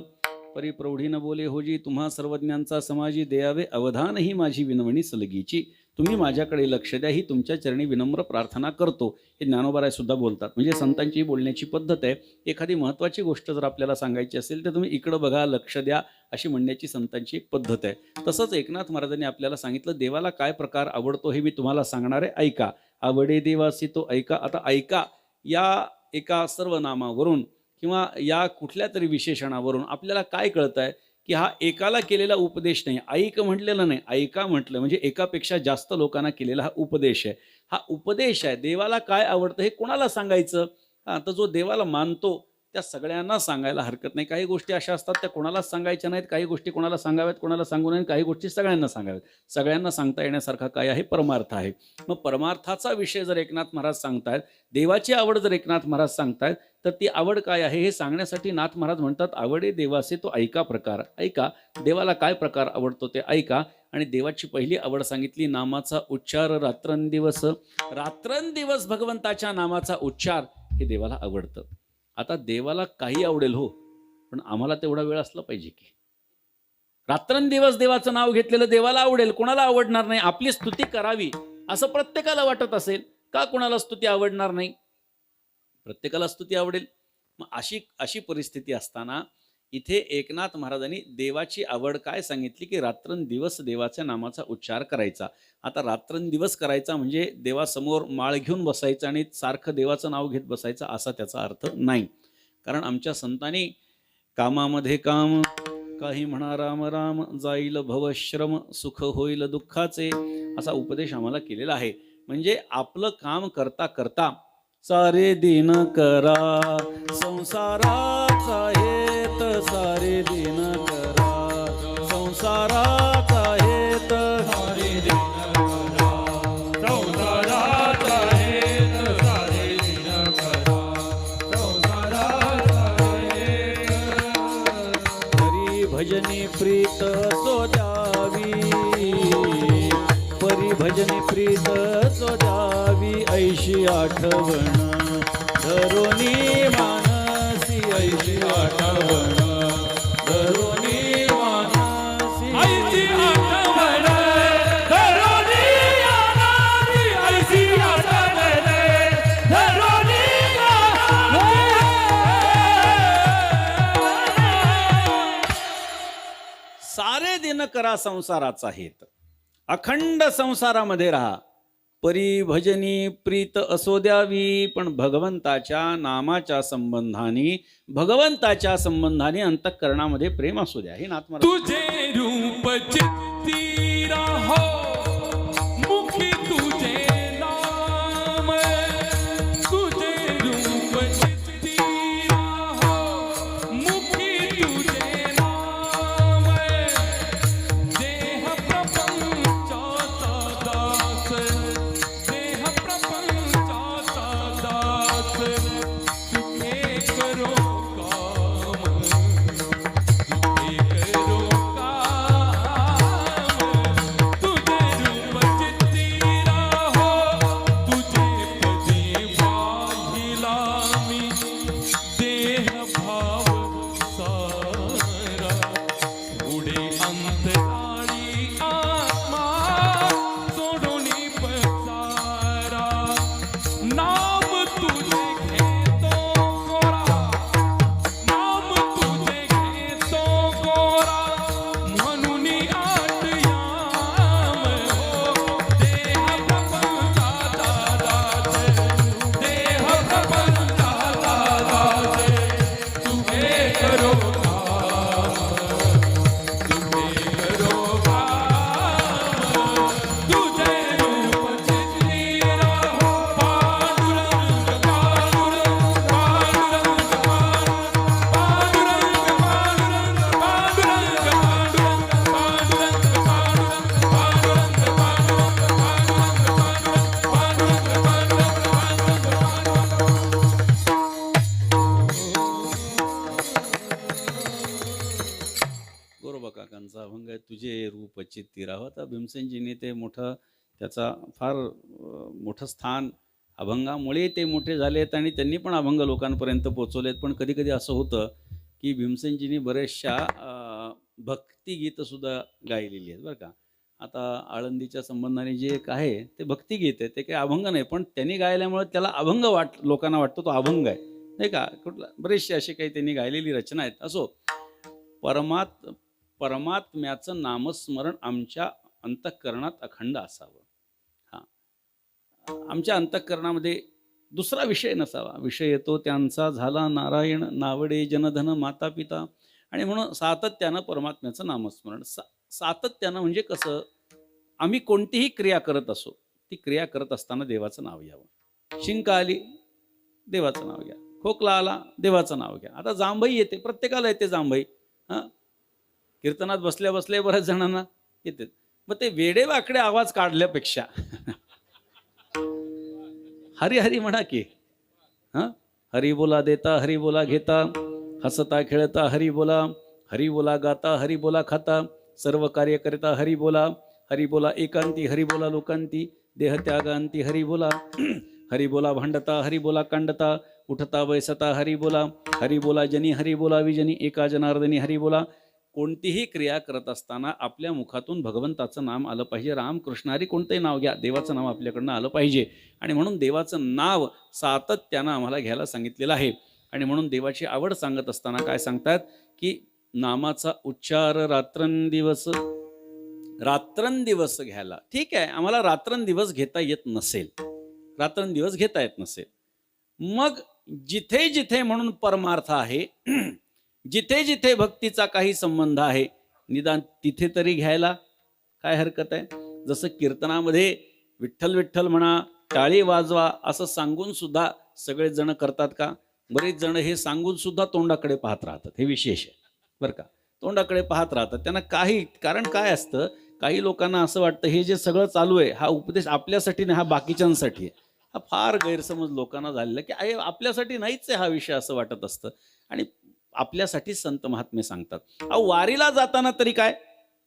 A: परिप्रौढीनं बोले होजी, तुम्हा सर्वज्ञांचा समाजी द्यावे अवधान ही माझी विनवणी सलगीची. तुम्ही माझ्याकडे लक्ष द्या ही तुमच्या चरणी विनम्र प्रार्थना करतो. हे ज्ञानोबाराय सुद्धा बोलतात. म्हणजे संतांची बोलण्याची पद्धत आहे. एखादी महत्त्वाची गोष्ट जर आपल्याला सांगायची असेल तर तुम्ही इकडं बघा, लक्ष द्या, अशी म्हणण्याची संतांची एक पद्धत आहे. तसंच एकनाथ महाराजांनी आपल्याला सांगितलं देवाला काय प्रकार आवडतो हे मी तुम्हाला सांगणार आहे, ऐका. आवडे देवासी तो ऐका. आता ऐका या एका सर्वनामावरून किंवा या कुठल्या तरी विशेषणावरून आपल्याला काय कळतं आहे की हा एकाला केलेला उपदेश नाही. ऐक म्हटलेलं नाही, ऐका म्हटलं म्हणजे एकापेक्षा जास्त लोकांना केलेला हा उपदेश आहे. हा उपदेश आहे. देवाला काय आवडतं हे कोणाला सांगायचं? हां, तर जो देवाला मानतो त्या सगळ्यांना सांगायला हरकत नाही. काही गोष्टी अशा असतात त्या कोणालाच सांगायच्या नाहीत, काही गोष्टी कोणाला सांगाव्यात, कोणाला सांगू नयेत, काही गोष्टी सगळ्यांना सांगाव्यात. सगळ्यांना सांगता येण्यासारखा काय आहे? परमार्थ आहे. मग परमार्थाचा विषय जर एकनाथ महाराज सांगतायत, देवाची आवड जर एकनाथ महाराज सांगतायत, तर ती आवड काय आहे हे सांगण्यासाठी नाथ महाराज म्हणतात आवडे देवासे तो ऐका प्रकार. ऐका, देवाला काय प्रकार आवडतो ते ऐका. आणि देवाची पहिली आवड सांगितली नामाचा उच्चार रात्रंदिवस. रात्रंदिवस भगवंताच्या नामाचा उच्चार हे देवाला आवडतं. आता देवाला काही आवडेल हो, पण आम्हाला तेवढा वेळ असला पाहिजे की रात्रंदिवस देवाचं नाव घेतलेलं देवाला आवडेल. कोणाला आवडणार नाही? आपली स्तुती करावी असं प्रत्येकाला वाटत असेल का? कोणाला स्तुती आवडणार नाही? प्रत्येकाला स्तुती आवडेल. मग अशी परिस्थिती असताना इथे एकनाथ महाराजांनी देवाची आवड काय सांगितली की रात्रंदिवस देवाच्या नामाचा उच्चार करायचा. आता रात्रंदिवस करायचा म्हणजे देवासमोर माळ घेऊन बसायचं आणि सारखं देवाचं नाव घेत बसायचं असा त्याचा अर्थ नाही. कारण आमच्या संतांनी कामामध्ये काम, काही म्हणा राम राम, जाईल भवश्रम, सुख होईल दुःखाचे, असा उपदेश आम्हाला केलेला आहे. म्हणजे आपलं काम करता करता सारे दिन करा संसाराचा हेत, सारे दिन करा संसाराचा हेत, सारे दिन करा
B: संसाराचा हेत, सारे दिन करा संसाराचा हेत.
A: हरी भजनी प्रीत सो द्यावी, परी भजनी प्रीत सो द्यावी, ऐशी आठवण धरोनी मानसी, ऐशी आठवण धरोनी मानसी,
B: ऐसी आठवण धरोनी आनावी, ऐसी आठवण धरोनी आनावी.
A: सारे दिन करा संसाराचा हेत, अखंड संसारामध्ये राहा, परी भजनी प्रीत असो द्यावी, पण भगवंताच्या नामाच्या संबंधाने अंतःकरणामध्ये प्रेम असू द्या. हे नाथ महाराज.
B: तुझे रूप चित्ती राहो, मुखी तुझे नाम, तुझे रूप चित्ती राहो, मुखी तुझे नाम. देह प्रपंचाचा दास, देह प्रपंचाचा दास, सुखे करो काम, सुखे करो काम. तुझे रूप चित्ती राहो, तुझे पदी वाहिला मी, देह भाव सारा, पुढे अंतराळी आत्मा सोडूनी पसारा. नाम तुझे घेतो गोरा, नाम तुझे घेतो गोरा, म्हणून आठ याम हो. देह प्रपंचाचा दास, देह प्रपंचाचा दास, तुझे करो काम, तुझे करो काम. तुझे रूप चित्ती राहो, पांडुरंग पांडुरंग पांडुरंग पांडुरंग पांडुरंग पांडुरंग पांडुरंग
A: गोरोबा काकांचा अभंग आहे, तुझे रूप चित्ती राहो. आता भीमसेनजींनी ते मोठं त्याचा फार मोठं स्थान अभंगामुळे ते मोठे झालेत आणि त्यांनी पण अभंग लोकांपर्यंत पोहोचवलेत. पण कधी कधी असं होतं की भीमसेनजींनी बऱ्याचशा भक्तिगीतंसुद्धा गायलेली आहेत बरं का. आता आळंदीच्या संबंधाने जे एक आहे ते भक्तिगीत आहे, ते काही अभंग नाही, पण त्यांनी गायल्यामुळे त्याला अभंग लोकांना वाटतो तो अभंग आहे नाही का. कुठला बरेचसे असे काही त्यांनी गायलेली रचना आहेत. असो, परमात्म्याचं नामस्मरण आमच्या अंतःकरणात अखंड असावं. हां, आमच्या अंतःकरणामध्ये दुसरा विषय नसावा. विषय येतो त्यांचा झाला नारायण, नावडे जनधन माता पिता. आणि म्हणून सातत्यानं परमात्म्याचं नामस्मरण. सातत्यानं म्हणजे कसं, आम्ही कोणतीही क्रिया करत असो, ती क्रिया करत असताना देवाचं नाव घ्यावं. शिंक आली, देवाचं नाव घ्या. खोकला आला, देवाचं नाव घ्या. आता जांभई येते, प्रत्येकाला येते जांभई. हां, कीर्तनात बसल्या बसल्या बऱ्याच जणांना येते. मग ते वेडेवाकडे आवाज काढल्यापेक्षा हरी हरी म्हणा की. हां, हरी बोला देता, हरी बोला घेता, हसता खेळता हरी बोला, हरी बोला गाता, हरी बोला खाता, सर्व कार्य करता हरी बोला, हरी बोला एकांती, हरी बोला लोकांती, देह त्यागांती हरी बोला, हरी बोला भांडता, हरी बोला कांडता, उठता बैसता हरी बोला, हरी बोला जनी, हरी बोला विजनी, एका जनार्दनी हरी बोला. कोणतीही क्रिया करत असताना आपल्या मुखातून भगवंताचं नाम आलं पाहिजे. रामकृष्ण हरी कोणतंही नाव घ्या, देवाचं नाव आपल्याकडनं आलं पाहिजे. आणि म्हणून देवाचं नाव सातत्यानं आम्हाला घ्यायला सांगितलेलं आहे. आणि म्हणून देवाची आवड सांगत असताना काय सांगतात की नामाचा उच्चार रात्रंदिवस घ्यायला. ठीक आहे, आम्हाला रात्रंदिवस घेता येत नसेल, रात्रंदिवस घेता येत नसेल, मग जिथे जिथे म्हणून परमार्थ आहे, जिथे जिथे भक्तीचा काही संबंध आहे, निदान तिथे तरी घ्यायला काय हरकत आहे. जसं कीर्तनामध्ये विठ्ठल विठ्ठल म्हणा, टाळी वाजवा असं सांगून सुद्धा सगळेच जण करतात का? बरेच जण हे सांगून सुद्धा तोंडाकडे पाहत राहतात. हे विशेष आहे बरं का. तोंडाकडे पाहत राहतात. त्यांना काही कारण काय असतं, काही लोकांना असं वाटतं हे जे सगळं चालू आहे हा उपदेश आपल्यासाठी नाही, हा बाकीच्यांसाठी आहे. हा फार गैरसमज लोकांना झालेला की आपल्यासाठी नाहीच आहे हा विषय असं वाटत असतं. आणि आपल्यासाठी संत महात्मे सांगतात. वारीला जाताना तरी काय,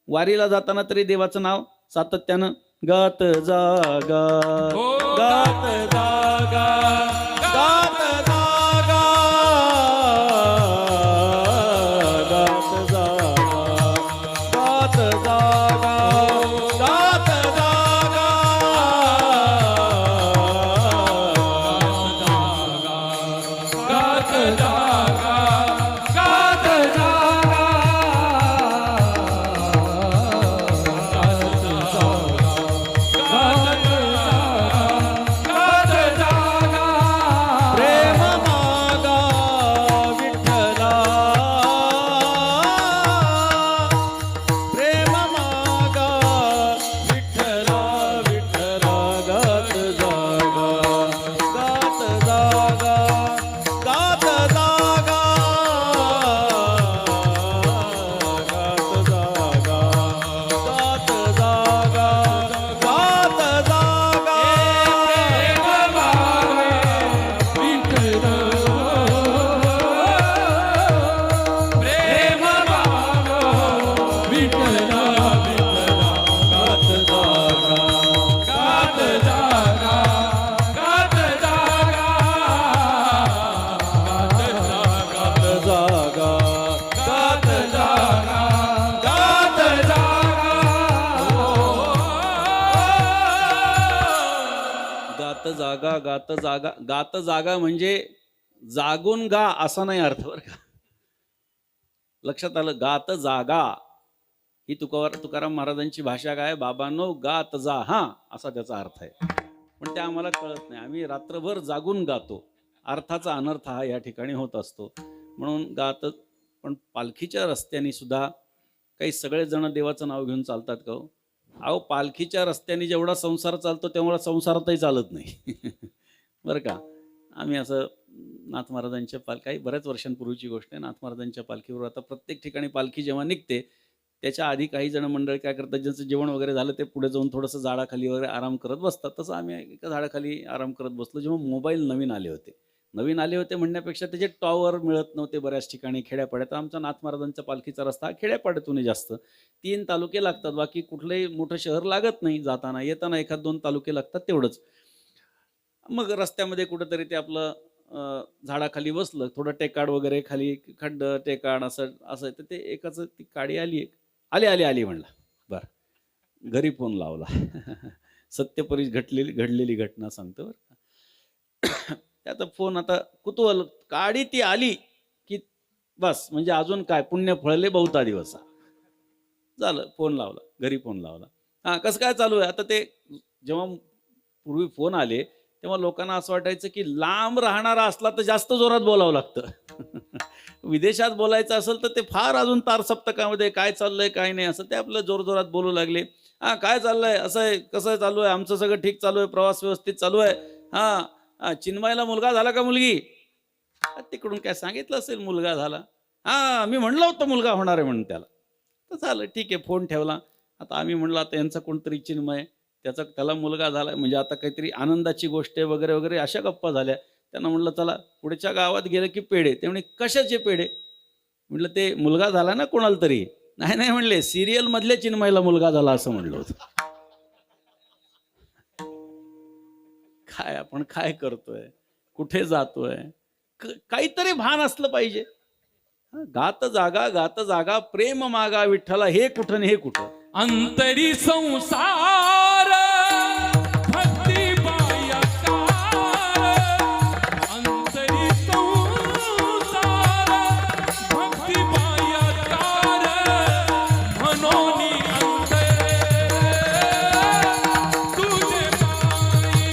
A: वारीला जाताना तरी देवाचं नाव सातत्यानं गात जागा, गात जागा, गात जागा, गात जागा, गात जागा, गात जागा,
B: गात जागा, गात जागा, गात जागा,
A: प्रेम मागा विठ्ठला, प्रेम मागा विठ्ठला, विठ्ठला गात जागा, गात जागा, गात जागा, गात जागा, गात जागा, गात जागा.
B: प्रेम मागो विठ्ठला,
A: गात जागा,
B: गात जागा, गात जागा,
A: गात जागा,
B: गात जागा, गात जागा,
A: गात जागा, गात जागा. गात जागा म्हणजे जागून गा असा नाही अर्थ बरं का. लक्षात आलं. गात जागा ही तुकाराम महाराजांची भाषा काय, बाबांनो गात जा, हा असा त्याचा अर्थ आहे. पण ते आम्हाला कळत नाही. आम्ही रात्रभर जागून गातो, अर्थाचा अनर्थ हा या ठिकाणी होत असतो. म्हणून गात. पण पालखीच्या रस्त्याने सुद्धा काही सगळेच जण देवाचं नाव घेऊन चालतात का हो? अहो, पालखीच्या रस्त्याने जेवढा संसार चालतो तेवढा संसारातही चालत नाही बरं का. आम्ही असं नाथ महाराजांच्या काही बऱ्याच वर्षांपूर्वीची गोष्ट आहे. नाथ महाराजांच्या पालखीवर आता प्रत्येक ठिकाणी पालखी जेव्हा निघते त्याच्या आधी काही जण मंडळी काय करतात, ज्यांचं जेवण वगैरे झालं ते पुढे जाऊन थोडंसं झाडाखाली वगैरे आराम करत बसतात. तसं आम्ही एका झाडाखाली आराम करत बसलो. जेव्हा मोबाईल नवीन आले होते म्हणण्यापेक्षा त्याचे टॉवर मिळत नव्हते बऱ्याच ठिकाणी खेड्यापाड्यात. आमचा नाथ महाराजांचा पालखीचा रस्ता हा खेड्यापाड्यातून जास्त 3 तालुके लागतात, बाकी कुठलंही मोठं शहर लागत नाही. जाताना येताना 1-2 तालुके लागतात तेवढंच. मग रस्त्यामध्ये कुठंतरी ते आपलं झाडाखाली बसलं, थोडं टेकाड वगैरे खाली खड्ड टेकाड असं असं तर ते एकाचं ती काडी आली, आली आली आली म्हणला. बरं, घरी फोन लावला. सत्यपरी घडलेली घटना सांगतो बरं का. त्याचा फोन आता कुतूहल, काडी ती आली की बस म्हणजे अजून काय पुण्य फळले बहुता दिवसा. झालं, फोन लावला, घरी फोन लावला. हां, कसं काय चालू आहे आता. ते जेव्हा पूर्वी फोन आले तेव्हा लोकांना असं वाटायचं की लांब राहणारा असला तर जास्त जोरात बोलावं लागतं. विदेशात बोलायचं असेल तर ते फार अजून तार सप्तकामध्ये काय चाललंय काय नाही असं ते आपलं जोरजोरात बोलू लागले. हां, काय चाललंय, असं आहे, कसं चालू आहे, आमचं सगळं ठीक चालू आहे, प्रवास व्यवस्थित चालू आहे. हां, चिन्मयला मुलगा झाला का मुलगी? तिकडून काय सांगितलं असेल मुलगा झाला. हां, मी म्हणलं होतं मुलगा होणार आहे म्हणून त्याला. तर झालं, ठीक आहे, फोन ठेवला. आता आम्ही म्हणलं आता यांचा कोणतरी चिन्मय, त्याला मुलगा झाला म्हणजे आता काहीतरी आनंदाची गोष्ट आहे वगैरे वगैरे अशा गप्पा झाल्या. त्यांना म्हणलं चला पुढच्या गावात गेलं की पेढे. ते म्हणे कशाचे पेढे? म्हटलं ते मुलगा झाला ना कोणाला तरी. नाही नाही म्हणले, सिरियल मधल्या चिन्मयला मुलगा झाला असं म्हणलं होतं. काय आपण काय करतोय, कुठे जातोय, काहीतरी भान असलं पाहिजे. गात जागा प्रेम मागा विठ्ठला, हे कुठं हे कुठं.
B: अंतरी संसार भक्ती बायकार, अंतरी संसार भक्ती बायकार, मनोनी अंतरे तुझे पायी,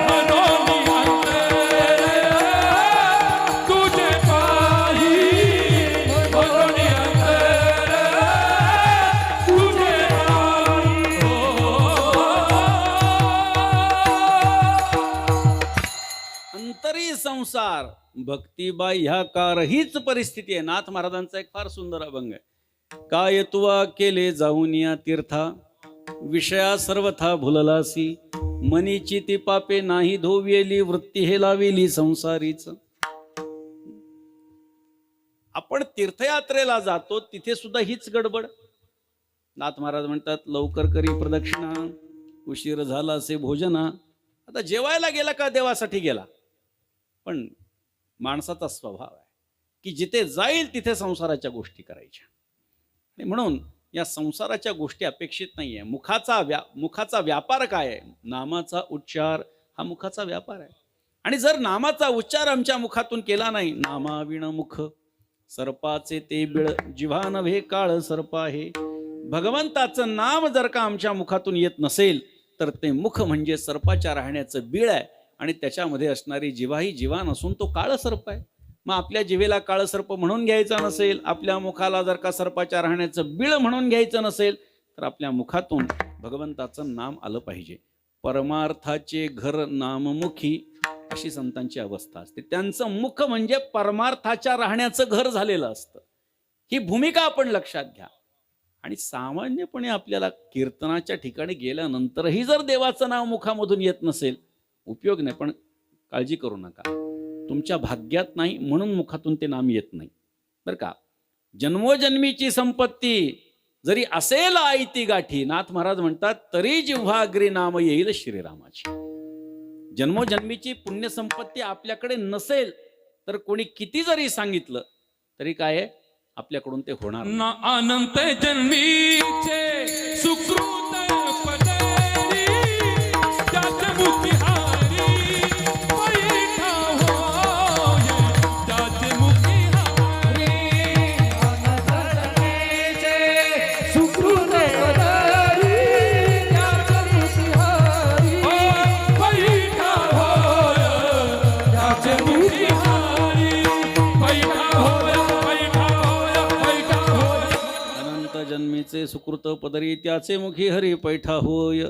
B: मनोनी अंतरे तुझे पायी. अंतरी
A: अंतरी संसार भक्तिबाई ह्या कार हीच परिस्थिती आहे. नाथ महाराजांचा एक फार सुंदर अभंग आहे. काय तुवा केले जाऊन या तीर्था, विषया सर्वथा भुललासी, मनीची ती पापे नाही धोविली, वृत्ती हे लाविली संसारीच. आपण तीर्थयात्रेला जातो तिथे सुद्धा हीच गडबड. नाथ महाराज म्हणतात लवकर करी प्रदक्षिणा, उशीर झाला असे भोजना. आता जेवायला गेला का देवासाठी गेला, पण माणसाचा स्वभाव आहे की जिथे जाईल तिथे संसाराच्या गोष्टी करायच्या. आणि म्हणून या संसाराच्या गोष्टी अपेक्षित नाही आहे. मुखाचा व्यापार काय आहे? नामाचा उच्चार हा मुखाचा व्यापार आहे. आणि जर नामाचा उच्चार आमच्या मुखातून केला नाही, नामाविण मुख सर्पाचे ते बिळ, जिव्हा नव्हे काळ सर्पा आहे. भगवंताचं नाम जर का आमच्या मुखातून येत नसेल तर ते मुख म्हणजे सर्पाच्या राहण्याचं बिळ आहे. आणि त्याच्यामध्ये असणारी जिवा ही जिवा नसून तो काळ सर्प आहे. मग आपल्या जिवेला काळ सर्प म्हणून घ्यायचा नसेल, आपल्या मुखाला जर का सर्पाच्या राहण्याचं बिळ म्हणून घ्यायचं नसेल, तर आपल्या मुखातून भगवंताचं नाम आलं पाहिजे. परमार्थाचे घर नाममुखी अशी संतांची अवस्था असते. त्यांचं मुख म्हणजे परमार्थाच्या राहण्याचं घर झालेलं असतं. ही भूमिका आपण लक्षात घ्या. आणि सामान्यपणे आपल्याला कीर्तनाच्या ठिकाणी गेल्यानंतरही जर देवाचं नाव मुखामधून येत नसेल, उपयोग नाही. पण काळजी करू नका, तुमच्या भाग्यात नाही म्हणून मुखातून ते नाम येत नाही बरं का. जन्मोजन्मीची संपत्ती जरी असेल आयती गाठी, नाथ महाराज म्हणतात तरी जिव्हाग्री नाम येईल श्रीरामाची. जन्मोजन्मीची पुण्यसंपत्ती आपल्याकडे नसेल तर कोणी किती जरी सांगितलं तरी काय आहे, आपल्याकडून ते होणार नाही.
B: ना अनंत जन्मीचे सुकृत पदरी, त्याचे मुखिहारी बैठा होय, त्याचे मुखिहारी.
C: सुकृत पदरी, त्याचे मुखिहारी,
B: बैठा होय, त्याचे मुखिहारी. बैठा होय, बैठा होय, बैठा होय.
A: अनंत जन्मीचे सुकृत पदरी, त्याचे मुखी हरी पैठा होय.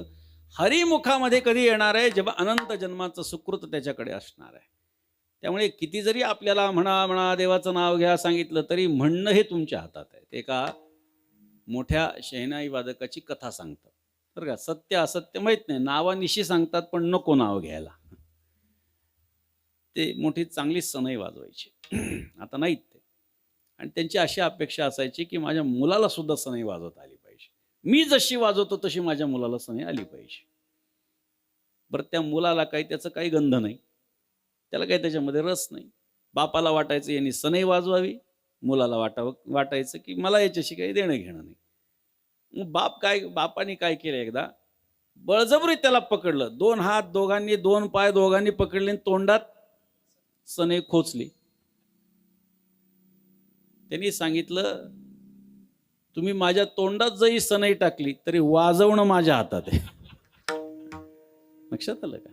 A: हरिमुखामध्ये कधी येणार आहे? जेव्हा अनंत जन्माचं सुकृत त्याच्याकडे असणार आहे. त्यामुळे किती जरी आपल्याला म्हणा देवाचं नाव घ्या सांगितलं तरी म्हणणं हे तुमच्या हातात आहे. ते का मोठ्या शहनाई वादकाची कथा सांगतात. बरं का, सत्य असत्य माहीत नाही, नावानिशी सांगतात पण नको नाव घ्यायला. ते मोठी चांगली सनई वाजवायची. आता नाहीत ते. आणि त्यांची अशी अपेक्षा असायची की माझ्या मुलाला सुद्धा सनई वाजवता आली पाहिजे. मी जशी वाजवतो तशी माझ्या मुलाला सनई आली पाहिजे. बरं, त्या मुलाला काही त्याचं काही गंध नाही, त्याला काही त्याच्यामध्ये रस नाही. बापाला वाटायचं यांनी सनई वाजवावी, मुलाला वाटायचं की मला याच्याशी काही देणं घेणं नाही. मग बापाने काय केलं, एकदा बळजबरी त्याला पकडलं. 2 हात दोघांनी, 2 पाय दोघांनी पकडले, तोंडात सनई खोचली. त्यांनी सांगितलं, तुम्ही माझ्या तोंडात जरी सनई टाकली तरी वाजवणं माझ्या हातात आहे. लक्षात आलं का?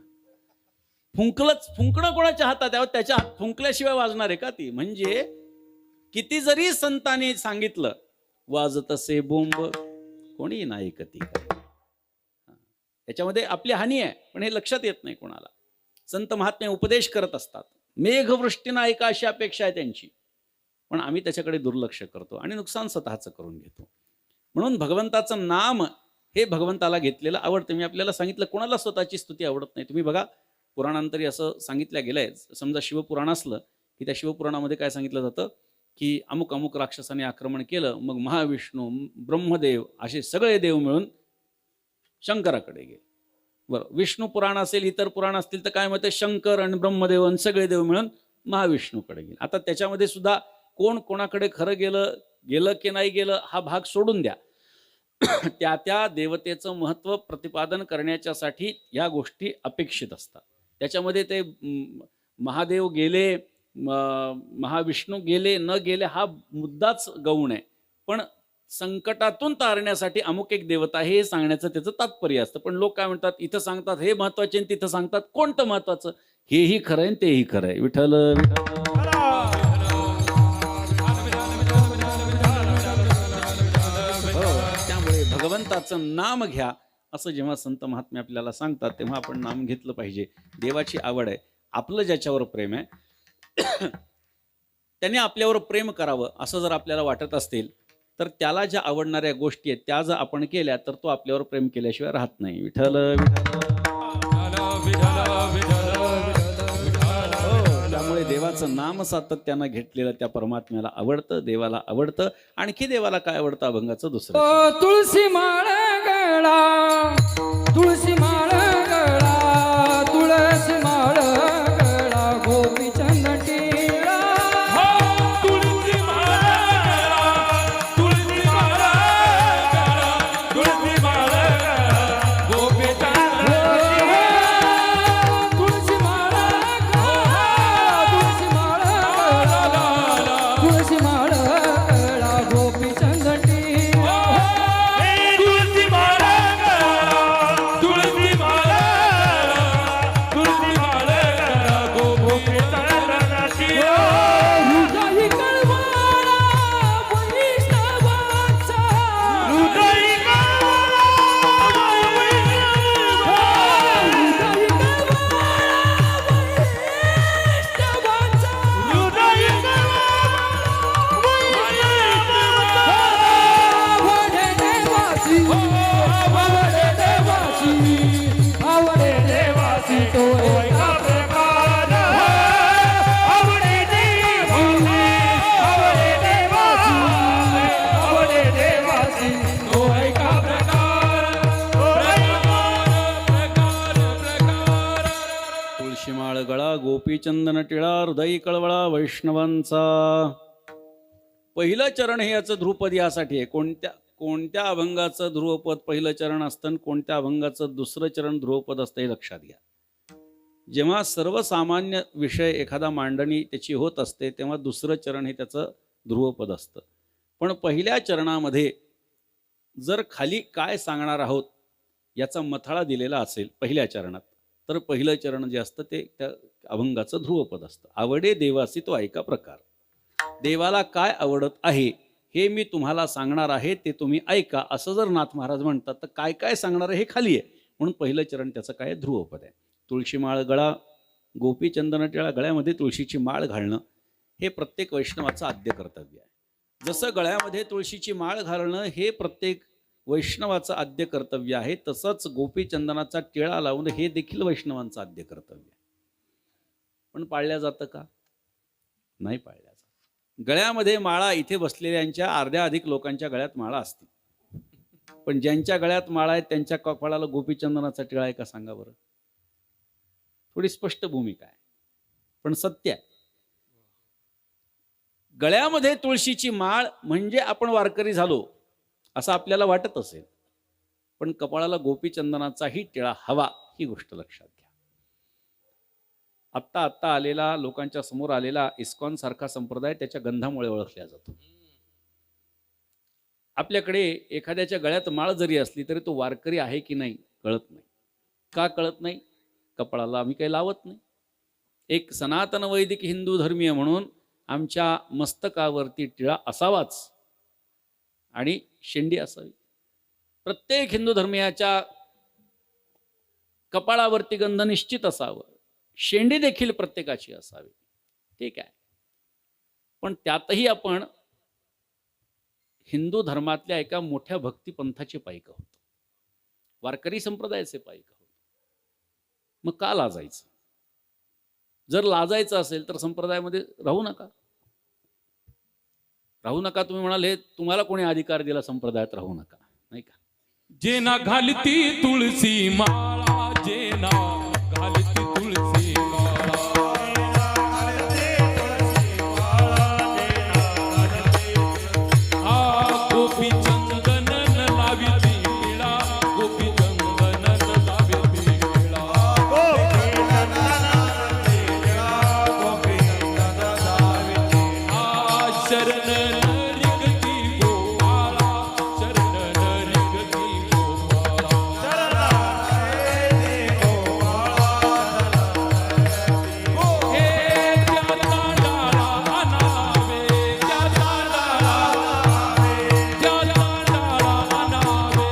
A: फुंकणं कोणाच्या हातात आहे? त्याच्या हात फुंकल्याशिवाय वाजणार आहे का ती? म्हणजे किती जरी संतांनी सांगितलं, वाजत असे बोंब कोणी नाही कती. याच्यामध्ये आपली हानी आहे, पण हे लक्षात येत नाही कोणाला. संत महात्मे उपदेश करत असतात, मेघवृष्टीनं ऐका अशी अपेक्षा आहे त्यांची, पण आम्ही त्याच्याकडे दुर्लक्ष करतो आणि नुकसान स्वतःचं करून घेतो. म्हणून भगवंताचं नाम हे भगवंताला घेतलेलं आवडतं. मी आपल्याला सांगितलं, कोणाला स्वतःची स्तुती आवडत नाही. तुम्ही बघा, पुराणांतरी असं सांगितलं गेलंय. समजा शिवपुराण असलं की त्या शिवपुराणामध्ये काय सांगितलं जातं की अमुक अमुक राक्षसाने आक्रमण केलं, मग महाविष्णू, ब्रह्मदेव असे सगळे देव मिळून शंकराकडे गेले. बरं, विष्णू पुराण असेल, इतर पुराण असतील तर काय म्हणते, शंकर आणि ब्रह्मदेव आणि सगळे देव मिळून महाविष्णूकडे गेले. आता त्याच्यामध्ये सुद्धा कोण कोणाकडे खरं गेलं की नाही गेलं हा भाग सोडून द्या. त्या त्या देवतेचं महत्त्व प्रतिपादन करण्याच्यासाठी या गोष्टी अपेक्षित असतात. त्याच्यामध्ये ते महादेव गेले, महाविष्णू गेले न गेले हा मुद्दाच गौण आहे. पण संकटातून तारण्यासाठी अमुक एक देवता हे सांगण्याचं त्याचं तात्पर्य असतं. पण लोक काय म्हणतात, इथं सांगतात हे महत्वाचे आणि तिथं सांगतात कोणतं महत्वाचं. हेही खरं आहे तेही खरं आहे. विठ्ठल विठ्ठल. त्यामुळे भगवंताचं नाम घ्या असं जेव्हा संत महात्मे आपल्याला सांगतात तेव्हा आपण नाम घेतलं पाहिजे. देवाची आवड आहे, आपलं ज्याच्यावर प्रेम आहे त्याने आपल्यावर प्रेम करावं असं जर आपल्याला वाटत असेल तर त्याला ज्या आवडणाऱ्या गोष्टी आहेत त्या जर आपण केल्या तर तो आपल्यावर प्रेम केल्याशिवाय राहत नाही. विठ्ठल विठ्ठल. त्यामुळे देवाचं नाम सातत्यानं घेतलेलं त्या परमात्म्याला आवडतं, देवाला आवडतं. आणखी देवाला काय आवडतं अभंगाचं दुसरं,
C: तुळशी माळ गळा, तुळशी माळ गळा, तुळशी माळ गळा, गोपीचंद टिळा.
B: तुळशी माळा, तुळशी माळा, तुळशी माळा, गोपीचंद
C: तुळशी माळ गळा, तुळशी माळ गळा, तुळशी माळ गळा, गोपीचंद टिळा.
B: तुळशी माळा, तुळशी माळा, तुळशी माळा, गोपीचंद टिळा.
C: हृदय कळवळा वैष्णवाचा,
B: हृदय
C: आवडे देवासी तो एका प्रकार.
B: आवडे देवासी तो एका प्रकार.
A: तुळशीमाळ गळा गोपीचंदन टिळा, हृदय कळवळा वैष्णवांचा. पहिलं चरण हे याचं ध्रुपद यासाठी आहे. कोणत्या अभंगाचं ध्रुवपद पहिलं चरण असतं आणि कोणत्या अभंगाचं दुसरं चरण ध्रुवपद असतं हे लक्षात घ्या. जेव्हा सर्वसामान्य विषय एखादा मांडणी त्याची होत असते तेव्हा दुसरं चरण हे त्याचं ध्रुवपद असतं. पण पहिल्या चरणामध्ये जर खाली काय सांगणार आहोत याचा मथळा दिलेला असेल पहिल्या चरणात तर पहिलं चरण जे असतं ते त्या अभंगाचं ध्रुवपद असतं. आवडे देवासी तो ऐका प्रकार. देवाला काय आवडत आहे हे मी तुम्हाला सांगणार आहे, ते तुम्ही ऐका असं जर नाथ महाराज म्हणतात तर काय काय सांगणार आहे हे खाली आहे. म्हणून पहिलं चरण त्याचं काय ध्रुवपद आहे. तुळशी माळ गळा गोपीचंदन टिळा, गळ्यामध्ये तुळशीची माळ घालणं हे प्रत्येक वैष्णवाचं आद्य कर्तव्य आहे. जसं गळ्यामध्ये तुळशीची माळ घालणं हे प्रत्येक वैष्णवाचं आद्य कर्तव्य आहे. तसंच गोपीचंदनाचा टिळा लावून हे देखील वैष्णवांचं आद्य कर्तव्य आहे. पण पाळल्या जातं का? नाही पाळल्या जात. गळ्यामध्ये माळा इथे बसलेल्यांच्या अर्ध्या अधिक लोकांच्या गळ्यात माळा असते, पण ज्यांच्या गळ्यात माळा आहेत त्यांच्या कपाळाला गोपीचंदनाचा टिळा आहे का सांगा बरं? थोडी स्पष्ट भूमिका आहे, पण सत्य आहे. गळ्यामध्ये तुळशीची माळ म्हणजे आपण वारकरी झालो असं आपल्याला वाटत असेल, पण कपाळाला गोपीचंदनाचाही टिळा हवा ही गोष्ट लक्षात घ्या. आत्ता आत्ता आलेला, लोकांच्या समोर आलेला इस्कॉन सारखा संप्रदाय त्याच्या गंधामुळे ओळखला जातो. आपल्याकडे एखाद्याच्या गळ्यात माळ जरी असली तरी तो वारकरी आहे की नाही कळत नाही. का कळत नाही? कपाळाला आम्ही काही लावत नाही. एक सनातन वैदिक हिंदू धर्मीय म्हणून आमच्या मस्तकावरती टिळा असावाच आणि शेंडी असावी. प्रत्येक हिंदू धर्मियाच्या कपाळावरती गंध निश्चित असावं, शेंडी देखील प्रत्येकाची असावी. ठीक आहे, पण त्यातही आपण हिंदू धर्मातल्या एका मोठ्या भक्तिपंथाचे पाईक आहोत, वारकरी संप्रदायाचे पाईक आहोत. मग का लाजायचं? जर लाजायचं असेल तर संप्रदायामध्ये राहू नका. राहू नका तुम्ही म्हणाल, हे तुम्हाला कोणी अधिकार दिला संप्रदायात राहू नका, नाही का?
B: जेना घालती तुळशी माळा, जेना घालती तुळशी माळा, हा गोपी चंदन लाविती टिळा, गोपी चंदन लाविती टिळा, हा शरण रिगती गोपाळा, शरण रिगती गोपाळा, हे त्या तांडाळा अनावे, त्या तांडाळा, त्या तांडाळा अनावे,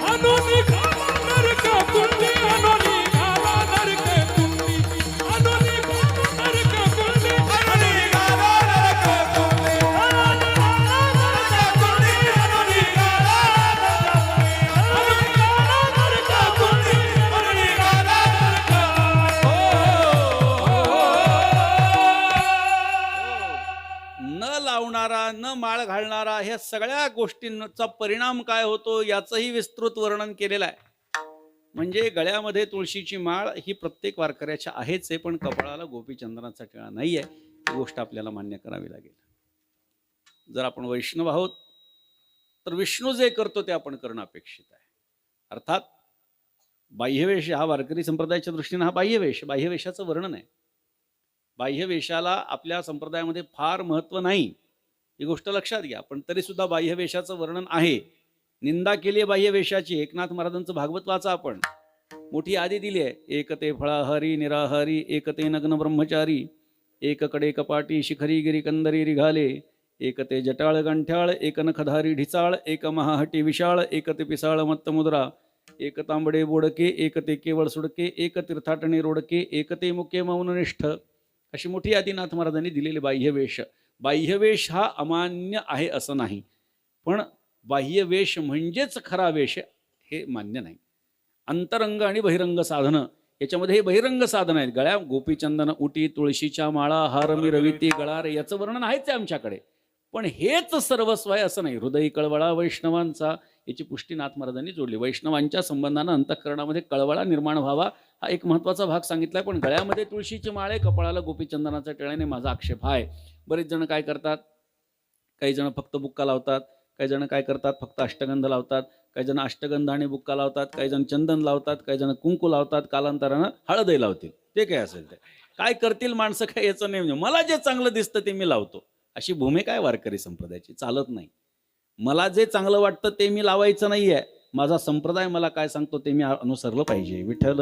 B: अनुनी घाला नरक कुंडी, अनुनी घाला नरक कुंडी, अनुनी घाला नरक कुंडी, अनुनी घाला नरक कुंडी, अनुनी घाला नरक कुंडी, अनुनी घाला नरक कुंडी, अनुनी घाला
A: न लावणारा, न माळ घालणारा, ह्या सगळ्या गोष्टींचा परिणाम काय होतो याचंही विस्तृत वर्णन केलेलं आहे. म्हणजे गळ्यामध्ये तुळशीची माळ ही प्रत्येक वारकऱ्याच्या आहेच आहे, पण कपाळाला गोपीचंदनाचा टिळा नाही आहे, ही गोष्ट आपल्याला मान्य करावी लागेल. जर आपण वैष्णव आहोत तर विष्णू जे करतो ते आपण करणं अपेक्षित आहे. अर्थात बाह्यवेश हा वारकरी संप्रदायाच्या दृष्टीने हा बाह्यवेश, बाह्यवेशाचं वर्णन आहे. बाह्यवेशाला आपल्या संप्रदायामध्ये फार महत्त्व नाही, ही गोष्ट लक्षात घ्या, पण तरीसुद्धा बाह्यवेशाचं वर्णन आहे. निंदा केली आहे बाह्यवेशाची. एकनाथ महाराजांचं भागवत वाचा आपण, मोठी यादी दिली आहे. एकते फळाहारी निराहारी, एकते नग्न ब्रह्मचारी, एककडे कपाटी शिखरी गिरी कंदरी रिघाले, एकते जटाळ गंठ्याळ, एक नखधारी ढिचाळ, एक महाहटी विशाळ, एकते पिसाळ मत्तमुद्रा, एक तांबडे बोडके, एकते केवळ सुडके, एक तीर्थाटणे रोडके, एकते मुके मौननिष्ठ. अशी मोठी यादी नाथ महाराजांनी दिलेली बाह्यवेश. बाह्यवेश हा अमान्य आहे असं नाही, पण बाह्यवेश म्हणजेच खरा वेश हे मान्य नाही. अंतरंग आणि बहिरंग साधनं, याच्यामध्ये हे बहिरंग साधन आहेत. गळ्या गोपीचंदन उटी, तुळशीच्या माळा, हार मिरविती गळार, याचं वर्णन आहेच आहे आमच्याकडे, पण हेच सर्वस्व आहे असं नाही. हृदय कळवळा वैष्णवांचा, याची पुष्टी नाथ महाराजांनी जोडली. वैष्णवांच्या संबंधानं अंतःकरणामध्ये कळवळा निर्माण व्हावा हा एक महत्त्वाचा भाग सांगितला आहे. पण गळ्यामध्ये तुळशीची माळ आहे, कपाळाला गोपीचंदनाच्या टिळ्याने माझा आक्षेप आहे. बरेच जण काय करतात, काही जण फक्त बुक्का लावतात, काही जण काय करतात फक्त अष्टगंध लावतात, काही जण अष्टगंध आणि बुक्का लावतात, काही जण चंदन लावतात, काही जण कुंकू लावतात, कालांतरानं हळदही लावतील. ते काय असेल ते काय करतील माणसं, काय याचं नाही. म्हणजे मला जे चांगलं दिसतं ते मी लावतो, अशी भूमिका आहे वारकरी संप्रदायाची. चालत नाही. मला जे चांगलं वाटतं ते मी लावायचं नाही आहे. माझा संप्रदाय मला काय सांगतो ते मी अनुसरलं पाहिजे. विठ्ठल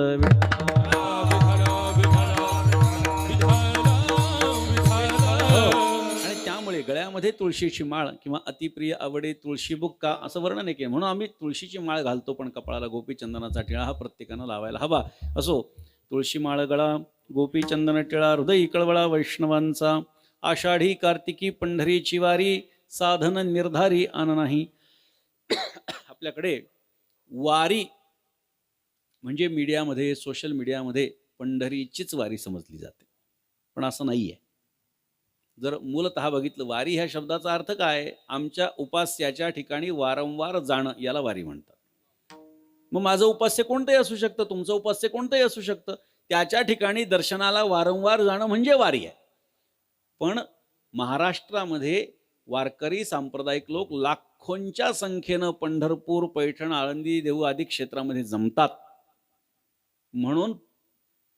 A: आणि त्यामुळे गळ्यामध्ये तुळशीची माळ किंवा अतिप्रिय आवडे तुळशी बुक्का असं वर्णन आहे. म्हणून आम्ही तुळशीची माळ घालतो, पण कपाळाला गोपीचंदनाचा टिळा हा प्रत्येकानं लावायला हवा. असो, तुळशी माळ गळा, गोपीचंदन टिळा, हृदय कळवळा वैष्णवांचा, आषाढी कार्तिकी पंढरीची वारी, साधन निर्धारी आन नाही. आपल्याकडे वारी म्हणजे मीडियामध्ये, सोशल मीडियामध्ये पंढरीचीच वारी समजली जाते, पण असं नाही आहे. जर मूलतः बघितलं, वारी ह्या शब्दाचा अर्थ काय? आमच्या उपास्याच्या ठिकाणी वारंवार जाणं, याला वारी म्हणतात. मग माझं उपास्य कोणतंही असू शकतं, तुमचं उपास्य कोणतंही असू शकतं, त्याच्या ठिकाणी दर्शनाला वारंवार जाणं म्हणजे वारी आहे. पण महाराष्ट्रामध्ये वारकरी सांप्रदायिक लोक लाखोंच्या संख्येनं पंढरपूर, पैठण, आळंदी, देहू आदी क्षेत्रामध्ये जमतात. म्हणून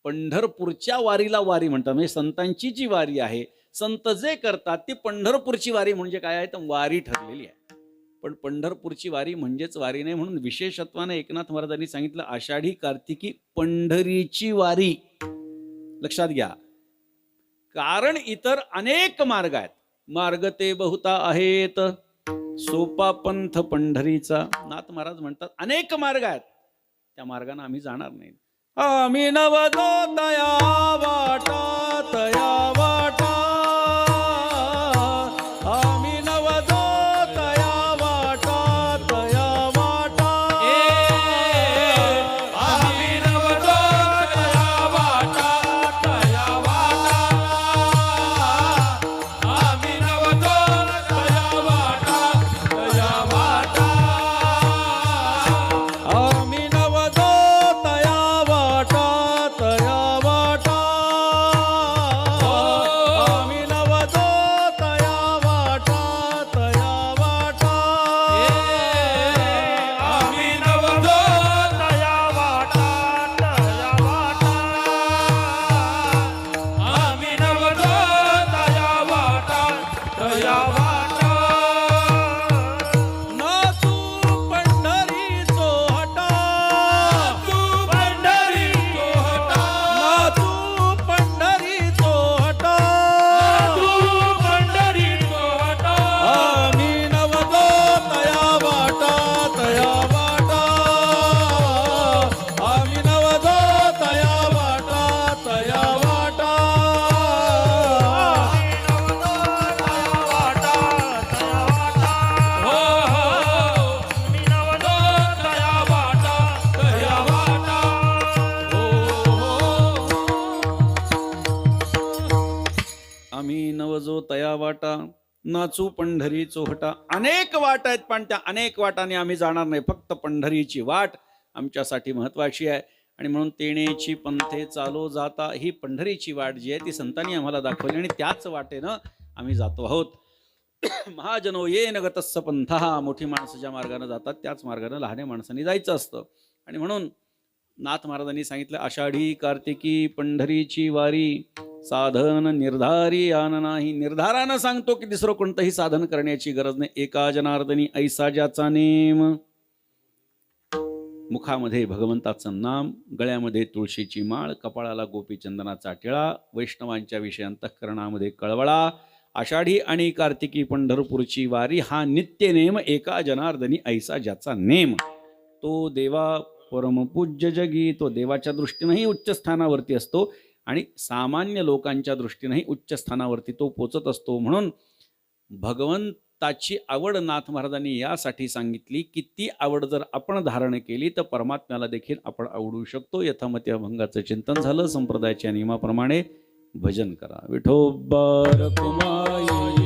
A: पंढरपूरच्या वारीला वारी म्हणतात. म्हणजे संतांची जी वारी आहे, संत जे करतात ती पंढरपूरची वारी म्हणजे काय आहे, तर वारी ठरलेली आहे. पण पंढरपूरची वारी म्हणजेच वारी नाही. म्हणून विशेषत्वाने एकनाथ महाराजांनी सांगितलं, आषाढी कार्तिकी पंढरीची वारी. लक्षात घ्या, कारण इतर अनेक मार्ग आहेत, मार्ग ते बहुता आहेत, सोपा पंथ पंढरीचा. नाथ महाराज म्हणतात अनेक मार्ग आहेत, त्या मार्गाने आम्ही जाणार नाही. आम्ही नवदो तया वाटा, तया वाटा, आम्ही नवदो तया वाटा, तया वाटा,
C: आम्ही नवदो तया वाटा, तया वाटा, आम्ही नवदो तया वाटा, तया वाटा,
A: आम्ही नवदो तया वाटा, तया वाटा, आम्ही नवदो तया वाटा, तया वाटा,
C: आम्ही नवदो तया वाटा, तया वाटा, आम्ही नवदो तया वाटा, तया वाटा.
A: नाचू पंढरीचो हटा,
C: तू पंढरीचो हटा,
A: नाचू पंढरीचो हटा,
C: तू पंढरीचो हटा,
A: आम्ही नवदो तया वाटा, तया वाटा, आम्ही नवदो तया वाटा, तया वाटा,
C: हो मी नवदो तया वाटा, तया वाटा,
A: आम्ही नवजो तया वाटा, नाचू पंढरी चोहटा. अनेक वाट आहेत, पण त्या अनेक वाटाने आम्ही जाणार नाही. फक्त पंढरीची वाट आमच्यासाठी महत्वाची आहे. आणि म्हणून तेणेची पंथे चालो जाता, ही पंढरीची वाट जी आहे ती संतांनी आम्हाला दाखवली आणि त्याच वाटेनं आम्ही जातो आहोत. महाजनो येन गतस्स पंथा, मोठी माणसं ज्या मार्गाने जातात त्याच मार्गाने लहान माणसांनी जायचं असतं. आणि म्हणून नाथ महाराजांनी सांगितलं, आषाढी कार्तिकी पंढरीची वारी, साधन निर्धारी आन नाही. निर्धारानं सांगतो की दुसरं कोणतंही साधन करण्याची गरज नाही. एका जनार्दनी ऐसा ज्याचा नेम. मुखामध्ये भगवंताचं नाम, गळ्यामध्ये तुळशीची माळ, कपाळाला गोपीचंदनाचा टिळा, वैष्णवांच्या विषयी अंतःकरणामध्ये कळवळा. आषाढी आणि कार्तिकी पंढरपूरची वारी हा नित्य नेम, एका जनार्दनी ऐसा ज्याचा नेम. तो देवा परमपूज्य जगी, तो देवाच्या दृष्टीनेही उच्च स्थानावरती असतो आणि सामान्य लोकांच्या दृष्टीनेही उच्च स्थानावरती तो पोचत असतो. म्हणून भगवंताची आवड नाथ महाराजांनी यासाठी सांगितली की ती आवड जर आपण धारण केली तर परमात्म्याला देखील आपण आवडू शकतो. यथामती अभंगाचं चिंतन झालं. संप्रदायाच्या नियमाप्रमाणे भजन करा. विठोबा रखुमाई